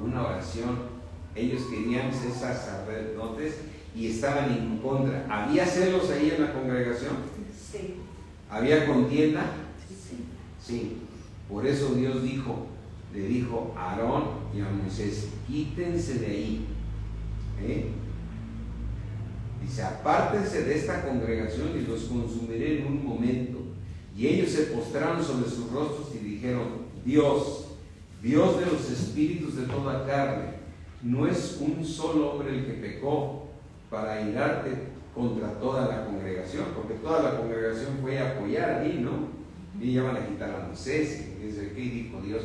una oración, ellos querían ser sacerdotes y estaban en contra. ¿Había celos ahí en la congregación? Sí. ¿Había contienda? Sí. Sí. Por eso Dios le dijo a Aarón y a Moisés, quítense de ahí. Dice, apártense de esta congregación y los consumiré en un momento. Y ellos se postraron sobre sus rostros y dijeron, Dios de los espíritus de toda carne, no es un solo hombre el que pecó para airarte contra toda la congregación, porque toda la congregación fue a apoyar ahí, ¿no? Y ya van a quitar a Moisés, y dice, ¿qué dijo Dios?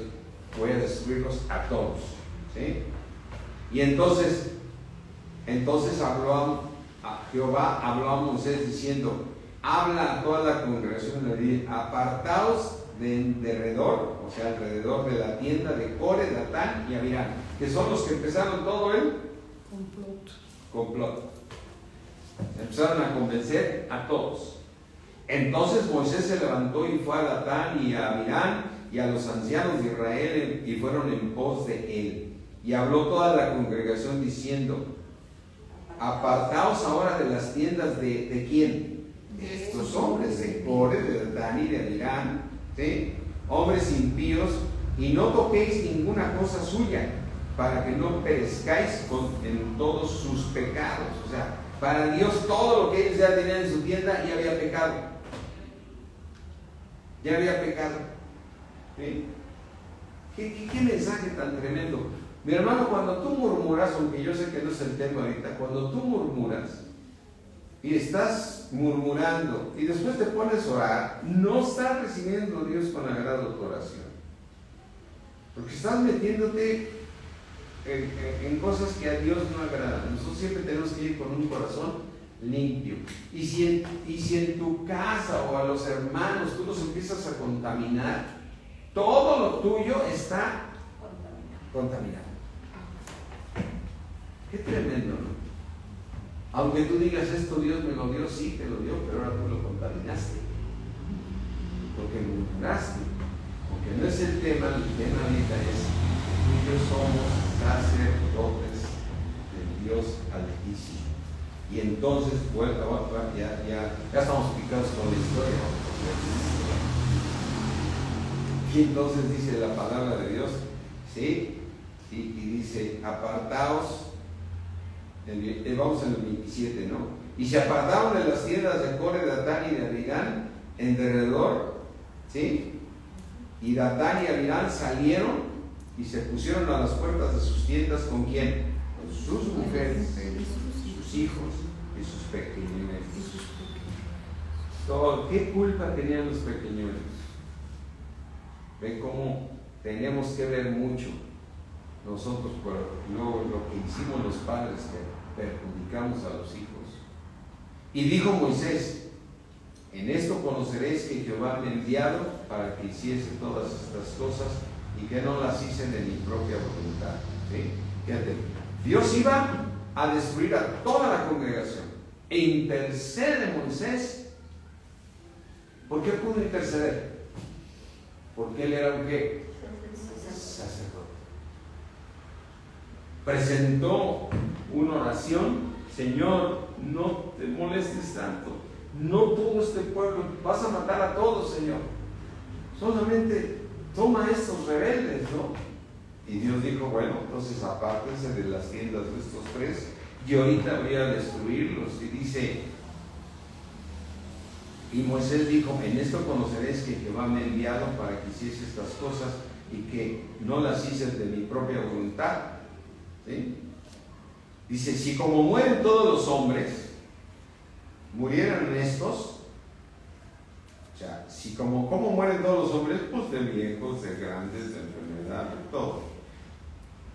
Voy a destruirlos a todos, ¿sí? Y entonces Jehová habló a Moisés diciendo, habla a toda la congregación de Israel, apartaos de alrededor, o sea, alrededor de la tienda de Core, Datán y Abirán, que son los que empezaron todo el complot. Empezaron a convencer a todos. Entonces Moisés se levantó y fue a Datán y a Abirán y a los ancianos de Israel y fueron en pos de él. Y habló toda la congregación diciendo, apartaos ahora de las tiendas de ¿quién? De estos hombres, de Core, de Datán y de Abirán, ¿sí? Hombres impíos, y no toquéis ninguna cosa suya, para que no perezcáis en todos sus pecados. O sea, para Dios todo lo que ellos ya tenían en su tienda ya había pecado. Ya había pecado. ¿Sí? ¿Qué mensaje tan tremendo? Mi hermano, cuando tú murmuras, aunque yo sé que no es el tema ahorita, cuando tú murmuras y estás murmurando y después te pones a orar, no estás recibiendo a Dios con agrado tu oración, porque estás metiéndote en cosas que a Dios no agradan. Nosotros siempre tenemos que ir con un corazón limpio. Y si en tu casa o a los hermanos tú los empiezas a contaminar, todo lo tuyo está contaminado. Qué tremendo, ¿no? Aunque tú digas, esto Dios me lo dio, sí te lo dio, pero ahora tú lo contaminaste, porque murmuraste. Porque no es el tema ahorita es, tú y yo somos sacerdotes del Dios Altísimo. Y entonces, ya estamos picados con la historia. Y entonces dice la palabra de Dios, ¿sí? Y dice, apartaos, vamos en el 27, ¿no? Y se apartaron de las tiendas de Core, de Datán y de Abirán en derredor, ¿sí? Y Datán y Abirán salieron y se pusieron a las puertas de sus tiendas. ¿Con quién? Con sus mujeres, sus hijos y sus pequeñuelos. ¿Qué culpa tenían los pequeñuelos? Ven cómo tenemos que ver mucho nosotros por lo que hicimos los padres, que perjudicamos a los hijos. Y dijo Moisés: en esto conoceréis que Jehová me ha enviado para que hiciese todas estas cosas y que no las hice de mi propia voluntad. ¿Sí? Fíjate, Dios iba a destruir a toda la congregación e intercede Moisés. ¿Por qué pudo interceder? Porque él era un ¿qué? Sacerdote. Presentó una oración: Señor, no te molestes tanto, no todo este pueblo, vas a matar a todos, Señor, solamente toma a estos rebeldes, ¿no? Y Dios dijo: bueno, entonces apártense de las tiendas de estos tres y ahorita voy a destruirlos. Y dice, y Moisés dijo: en esto conoceréis que Jehová me ha enviado para que hiciese estas cosas y que no las hice de mi propia voluntad. ¿Sí? Dice: si como mueren todos los hombres, murieran estos, o sea, si como mueren todos los hombres, pues de viejos, de grandes, de enfermedad, de todo.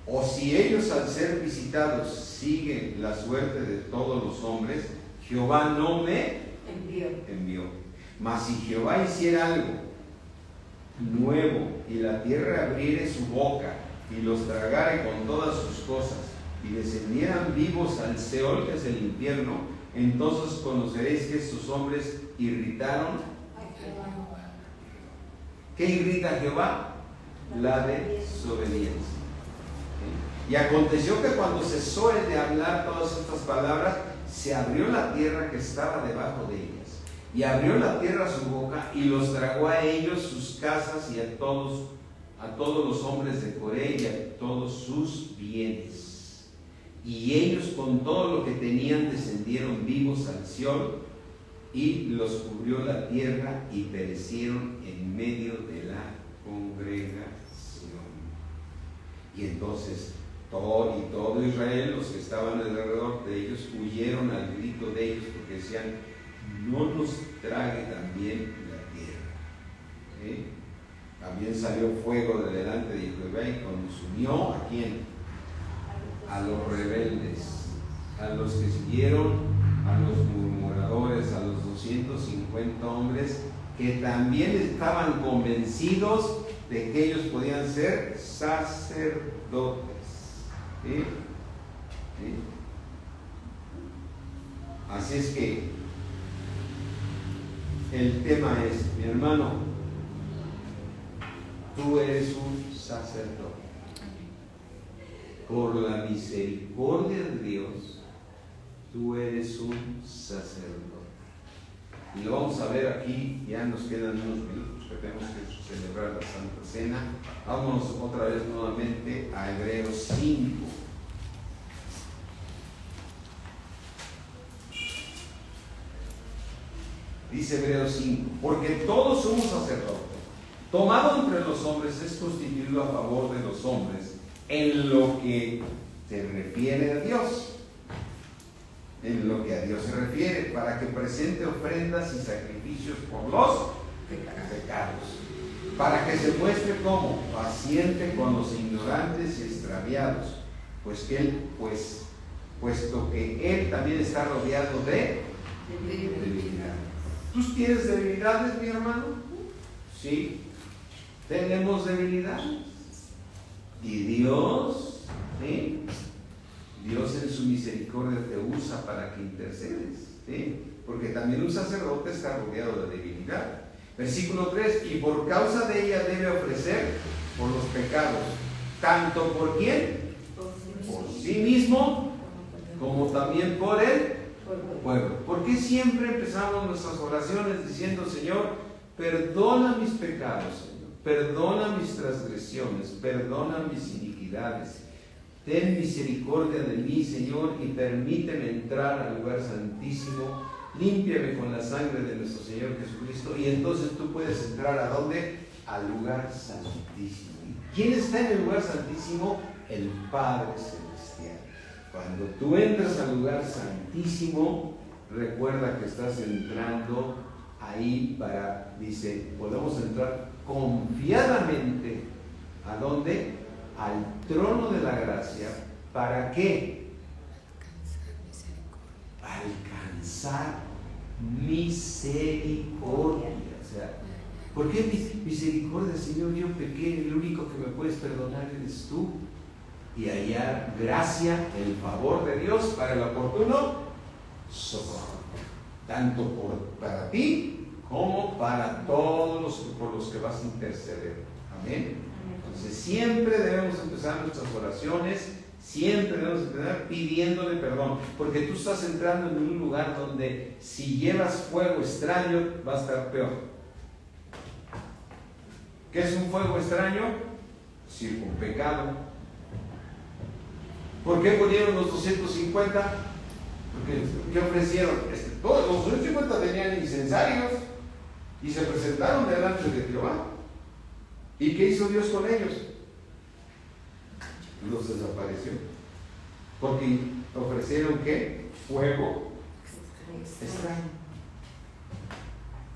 O si ellos al ser visitados siguen la suerte de todos los hombres, Jehová no me envió. Mas si Jehová hiciera algo nuevo y la tierra abriere su boca y los tragare con todas sus cosas y descendieran vivos al Seol, que es el infierno, entonces conoceréis que estos hombres irritaron a Jehová. ¿Qué irrita a Jehová? La desobediencia. ¿Sí? Y aconteció que cuando cesó el de hablar todas estas palabras, se abrió la tierra que estaba debajo de ellas, y abrió la tierra su boca y los tragó a ellos, sus casas y a todos los hombres de Coré y a todos sus bienes. Y ellos con todo lo que tenían descendieron vivos al Seol, y los cubrió la tierra y perecieron en medio de la congregación. Y entonces todo Israel, los que estaban alrededor de ellos, huyeron al grito de ellos, porque decían: no nos trague también la tierra. ¿Sí? También salió fuego de delante de Jehová y consumió ¿a quién? A los rebeldes, a los que siguieron, a los murmuradores, a los 250 hombres que también estaban convencidos de que ellos podían ser sacerdotes. ¿Sí? ¿Sí? Así es que el tema es: mi hermano, tú eres un sacerdote. Por la misericordia de Dios, tú eres un sacerdote. Y lo vamos a ver aquí, ya nos quedan unos minutos que tenemos que celebrar la Santa Cena. Vámonos otra vez nuevamente a Hebreos 5. Dice Hebreos 5: porque todo sumo sacerdote, tomado entre los hombres, es constituido a favor de los hombres en lo que se refiere a Dios. En lo que a Dios se refiere, para que presente ofrendas y sacrificios por los pecados, para que se muestre como paciente con los ignorantes y extraviados, puesto que Él también está rodeado de debilidades. ¿Tú tienes debilidades, mi hermano? Sí, tenemos debilidades. Y Dios, ¿sí? Dios en su misericordia te usa para que intercedes, ¿sí? Porque también un sacerdote está rodeado de debilidad. Versículo 3: y por causa de ella debe ofrecer por los pecados, tanto por quién, por sí mismo, como también por el pueblo. ¿Por qué siempre empezamos nuestras oraciones diciendo, Señor, perdona mis pecados, Señor, perdona mis transgresiones, perdona mis iniquidades, ten misericordia de mí, Señor, y permíteme entrar al lugar santísimo, límpiame con la sangre de nuestro Señor Jesucristo, y entonces tú puedes entrar ¿a dónde? Al lugar santísimo. ¿Y quién está en el lugar santísimo? El Padre Celestial. Cuando tú entras al lugar santísimo, recuerda que estás entrando ahí para, dice, podemos entrar confiadamente, ¿a dónde? Al trono de la gracia. ¿Para qué? Alcanzar misericordia. O sea, ¿por qué misericordia, Señor? Yo pequé, el único que me puedes perdonar eres tú. Y hallar gracia, el favor de Dios para el oportuno socorro, tanto para ti como para todos los por los que vas a interceder. Amén. Entonces siempre debemos empezar nuestras oraciones, siempre debemos empezar pidiéndole perdón, porque tú estás entrando en un lugar donde si llevas fuego extraño va a estar peor. ¿Qué es un fuego extraño? Circunpecado. ¿Por qué murieron los 250? Porque ¿qué ofrecieron? Todos los 250 tenían incensarios y se presentaron delante de Jehová. ¿Y qué hizo Dios con ellos? Los desapareció. Porque ofrecieron ¿qué? Fuego extraño.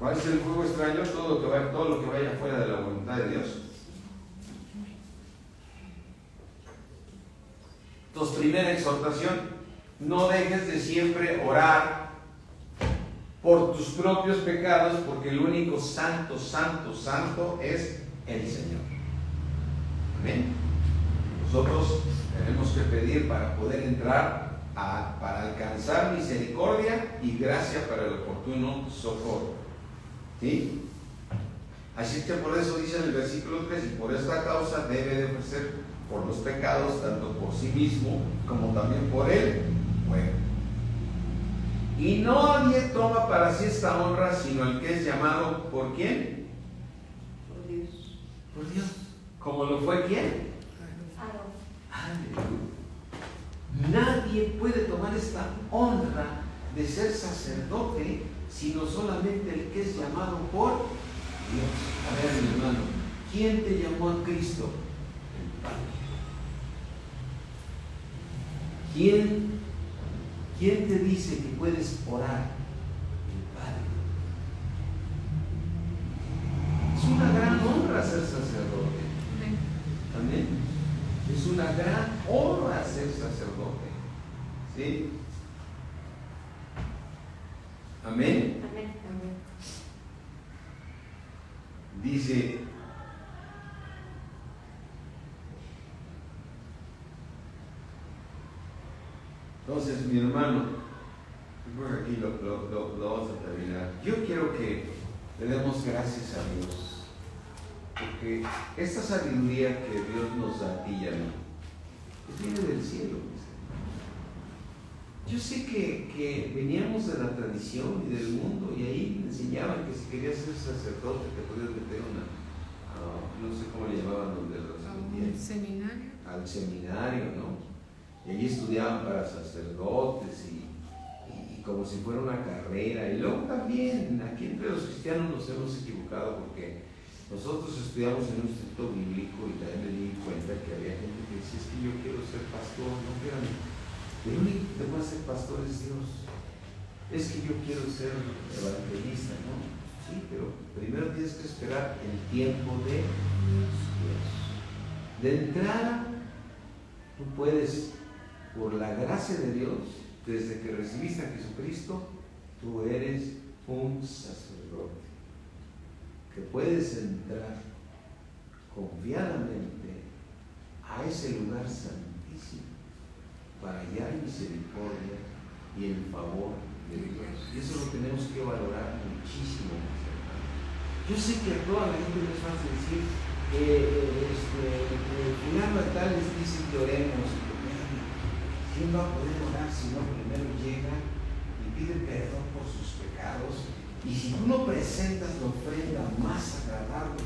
¿Cuál es el fuego extraño? Todo lo que vaya fuera de la voluntad de Dios. Entonces, primera exhortación, no dejes de siempre orar por tus propios pecados, porque el único santo, santo, santo es el Señor. Amén. Nosotros tenemos que pedir para poder entrar, para alcanzar misericordia y gracia para el oportuno socorro. ¿Sí? Así que por eso dice en el versículo 3, y por esta causa debe de ofrecer por los pecados, tanto por sí mismo como también por él. Bueno. Y nadie toma para sí esta honra, sino el que es llamado, ¿por quién? Por Dios. Por Dios. ¿Cómo lo fue quién? Aleluya. Nadie puede tomar esta honra de ser sacerdote, sino solamente el que es llamado por Dios. A ver, mi hermano, ¿quién te llamó a Cristo? El Padre. ¿Quién te dice que puedes orar? El Padre. Es una gran honra ser sacerdote. Amén. Es una gran honra ser sacerdote. ¿Sí? Amén. Amén. Dice, entonces, mi hermano, por aquí lo vamos a terminar. Yo quiero que le demos gracias a Dios, porque esta sabiduría que Dios nos da a ti y a mí, viene del cielo. Yo sé que veníamos de la tradición y del mundo, y ahí me enseñaban que si querías ser sacerdote te podías meter no sé cómo le llamaban donde los ¿Un seminario? al seminario, ¿no? Y allí estudiaban para sacerdotes y como si fuera una carrera. Y luego también aquí entre los cristianos nos hemos equivocado, porque nosotros estudiamos en un instituto bíblico y también me di cuenta que había gente que decía, es que yo quiero ser pastor. No, espérame, el único que te puede ser pastor es Dios. Es que yo quiero ser evangelista, ¿no? Sí, pero primero tienes que esperar el tiempo de Dios. De entrada, tú puedes, por la gracia de Dios, desde que recibiste a Jesucristo, tú eres un sacerdote que puedes entrar confiadamente a ese lugar santísimo para hallar misericordia y el favor de Dios. Y eso lo tenemos que valorar muchísimo. Yo sé que a toda la gente les vas a decir, fulano de tal les dice que oremos. ¿Quién va a poder orar si no primero llega y pide perdón por sus pecados. Y si tú no presentas la ofrenda más agradable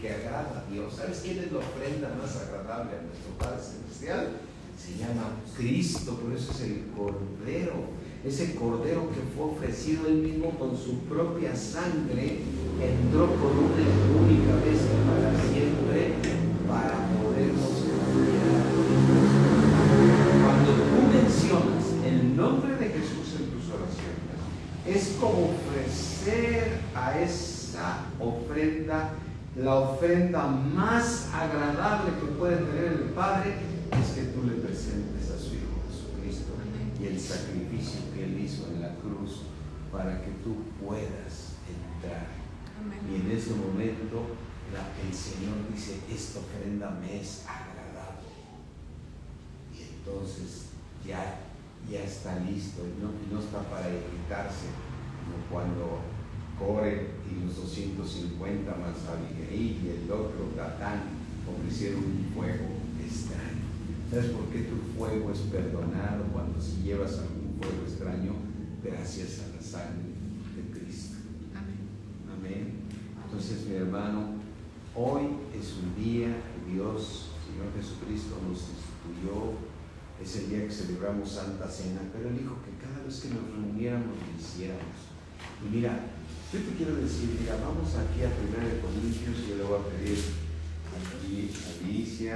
que agrada a Dios, ¿sabes quién es la ofrenda más agradable a nuestro Padre Celestial? Se llama Cristo, por eso es el Cordero. Ese Cordero que fue ofrecido Él mismo con su propia sangre, entró por una única vez y para siempre, para podernos cambiar. Cuando tú mencionas el nombre de Jesús en tus oraciones, es como ofrecer a esa ofrenda, la ofrenda más agradable que puede tener el Padre, es que tú le presentes a su Hijo Jesucristo y el sacrificio que Él hizo en la cruz para que tú puedas entrar. Amén. Y en ese momento el Señor dice, esta ofrenda me es agradable. Y entonces ya está listo, y no está para irritarse, como cuando Core y los 250 más Abigail y el otro Datán ofrecieron un fuego extraño. ¿Sabes por qué tu fuego es perdonado cuando si llevas algún fuego extraño? Gracias a la sangre de Cristo. Amén. Amén. Entonces, mi hermano, hoy es un día que Dios, Señor Jesucristo, nos instituyó. Es el día que celebramos Santa Cena, pero Él dijo que cada vez que nos reuniéramos lo hiciéramos. Y mira, yo te quiero decir, mira, vamos aquí a 1 Corintios, y yo le voy a pedir aquí a Alicia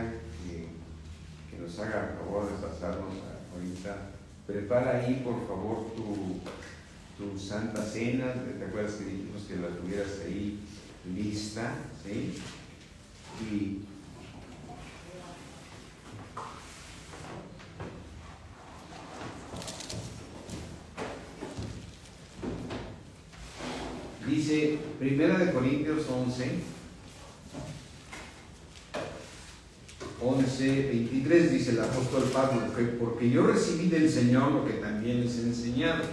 que nos haga el favor de pasarnos ahorita. Prepara ahí, por favor, tu Santa Cena. ¿Te acuerdas que dijimos que la tuvieras ahí lista? ¿Sí? Y dice 1 Corintios 11:23, dice el apóstol Pablo, porque yo recibí del Señor lo que también les he enseñado.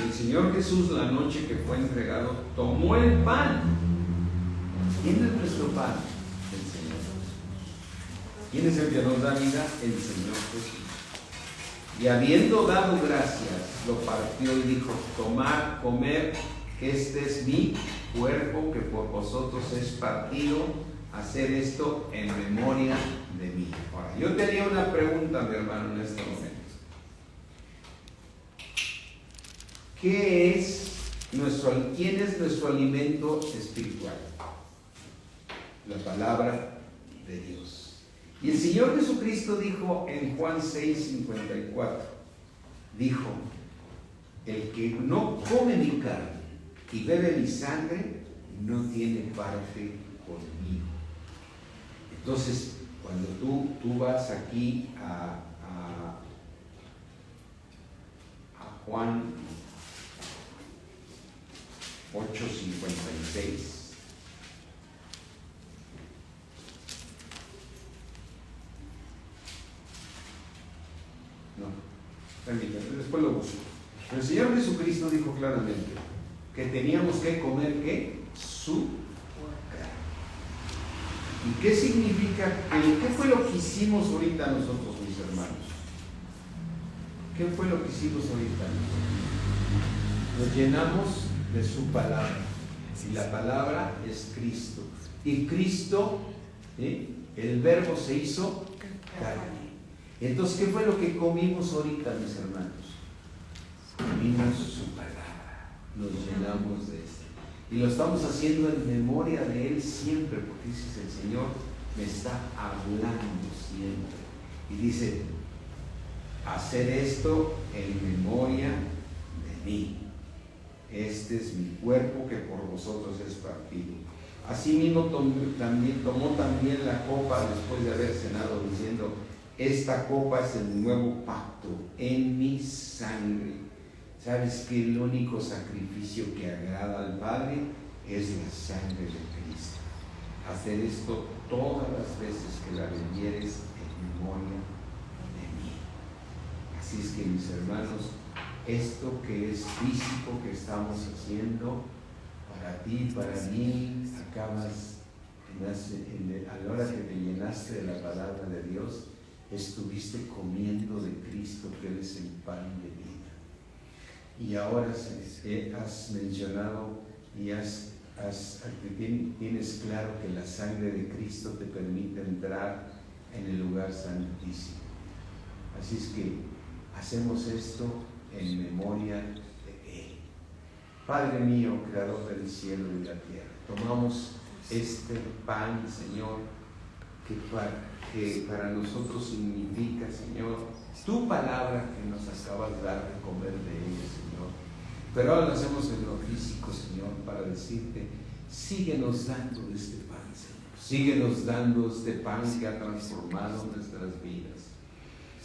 El Señor Jesús, la noche que fue entregado, tomó el pan. ¿Quién es nuestro pan? El Señor Jesús. ¿Quién es el que nos da vida? El Señor Jesús. Y habiendo dado gracias, lo partió y dijo, tomad, comer, que este es mi cuerpo que por vosotros es partido, hacer esto en memoria de mí. Ahora, yo te haría una pregunta, mi hermano, en este momento. ¿Quién es nuestro alimento espiritual? La palabra de Dios. Y el Señor Jesucristo dijo en Juan 6:54, dijo, el que no come mi carne y bebe mi sangre, no tiene parte conmigo. Entonces, cuando tú vas aquí a Juan 8:56, no, permítanme, después lo busco. Pero el Señor Jesucristo dijo claramente que teníamos que comer, ¿qué? Su carne. ¿Y qué significa? ¿Qué fue lo que hicimos ahorita nosotros, mis hermanos? ¿Qué fue lo que hicimos ahorita? Nos llenamos de su palabra. Y la palabra es Cristo. Y Cristo, el verbo se hizo carne. Entonces, ¿qué fue lo que comimos ahorita, mis hermanos? Comimos su palabra. Nos llenamos de esto. Y lo estamos haciendo en memoria de Él siempre, porque dices, el Señor me está hablando siempre. Y dice, hacer esto en memoria de mí. Este es mi cuerpo que por vosotros es partido. Asimismo tomó también la copa después de haber cenado, diciendo, esta copa es el nuevo pacto en mi sangre. ¿Sabes que el único sacrificio que agrada al Padre es la sangre de Cristo? Hacer esto todas las veces que la bebieres en memoria de mí. Así es que, mis hermanos, esto que es físico que estamos haciendo, para ti, para mí, acabas, a la hora que te llenaste de la palabra de Dios, estuviste comiendo de Cristo, que Él es el pan de vida. Y ahora has mencionado y tienes claro que la sangre de Cristo te permite entrar en el lugar santísimo. Así es que hacemos esto en memoria de Él. Padre mío, creador del cielo y de la tierra, tomamos este pan, Señor, que para nosotros significa, Señor, tu palabra que nos acabas de dar de comer de ella, Señor. Pero ahora lo hacemos en lo físico, Señor, para decirte, síguenos dando este pan, Señor. Síguenos dando este pan que ha transformado nuestras vidas.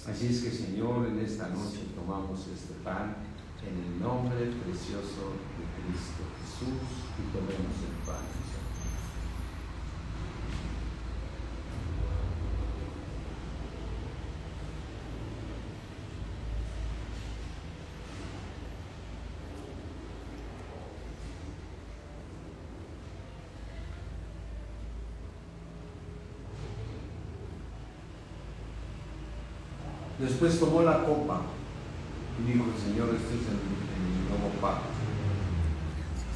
Así es que, Señor, en esta noche tomamos este pan en el nombre precioso de Cristo Jesús y tomemos el pan, Señor. Después tomó la copa y dijo, Señor, este es el nuevo pacto.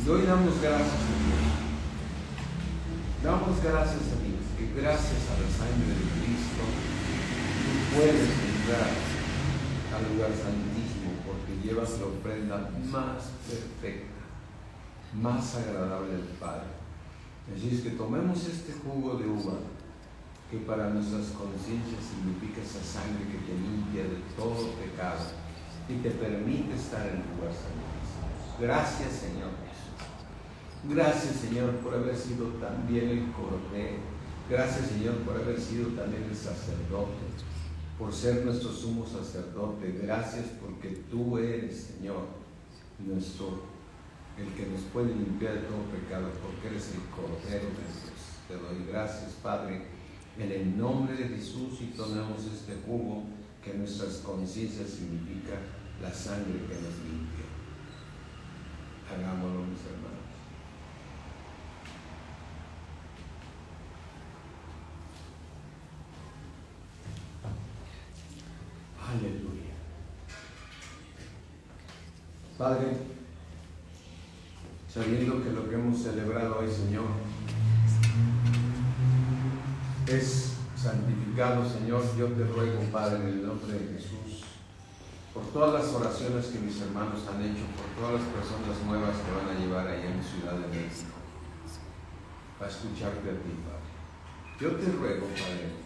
Y hoy damos gracias a Dios. Damos gracias a Dios, que gracias a la sangre de Cristo tú puedes entrar al lugar santísimo porque llevas la ofrenda más perfecta, más agradable al Padre. Así es que tomemos este jugo de uva, que para nuestras conciencias significa esa sangre que te limpia de todo pecado y te permite estar en el lugar santísimo. Gracias, Señor Jesús. Gracias, Señor, por haber sido también el Cordero. Gracias, Señor, por haber sido también el sacerdote, por ser nuestro sumo sacerdote. Gracias porque tú eres, Señor, el que nos puede limpiar de todo pecado, porque eres el Cordero de Dios. Te doy gracias, Padre, en el nombre de Jesús, y tomemos este jugo que en nuestras conciencias significa la sangre que nos limpia. Hagámoslo, mis hermanos. Aleluya. Padre, sabiendo que lo que hemos celebrado hoy, Señor, es santificado, Señor, yo te ruego, Padre, en el nombre de Jesús, por todas las oraciones que mis hermanos han hecho, por todas las personas nuevas que van a llevar allá en Ciudad de México, a escucharte a ti, Padre. Yo te ruego, Padre,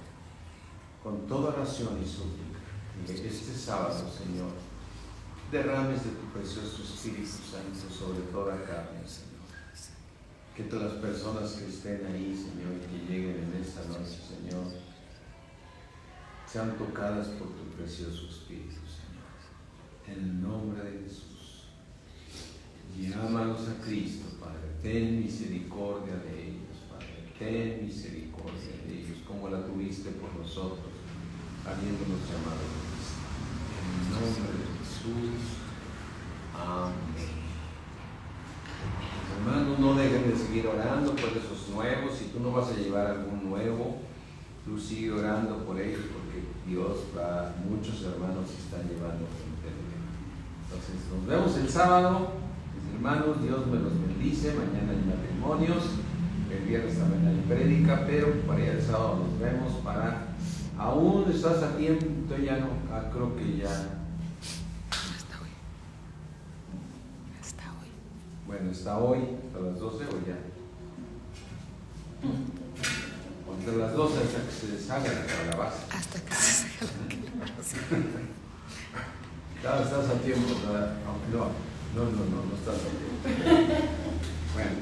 con toda oración y súplica, que este sábado, Señor, derrames de tu precioso Espíritu Santo sobre toda carne, Señor. Que todas las personas que estén ahí, Señor, y que lleguen en esta noche, Señor, sean tocadas por tu precioso Espíritu, Señor. En el nombre de Jesús. Llámalos a Cristo, Padre. Ten misericordia de ellos, Padre. Ten misericordia de ellos, como la tuviste por nosotros, habiéndonos llamado a Cristo. En el nombre de Jesús. Amén. Hermanos, no dejen de seguir orando por esos nuevos. Si tú no vas a llevar algún nuevo, tú sigue orando por ellos, porque Dios muchos hermanos están llevando gente nueva. Entonces nos vemos el sábado, mis hermanos. Dios me los bendice. Mañana hay matrimonios, el viernes también hay prédica, pero para allá el sábado nos vemos. Aún estás a tiempo, ya no, creo que ya. Bueno, está hoy, hasta las 12 o ya. Entre las 12 hasta que se deshaga la calabaza. Hasta que se salga la calabaza. Estás a tiempo, no estás a tiempo. Bueno,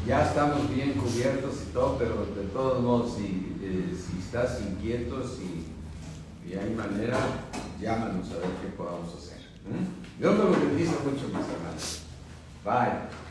ya estamos bien cubiertos y todo, pero de todos modos, si estás inquieto, y hay manera, llámanos a ver qué podamos hacer. Dios me lo bendice mucho, mis hermanos. Bye.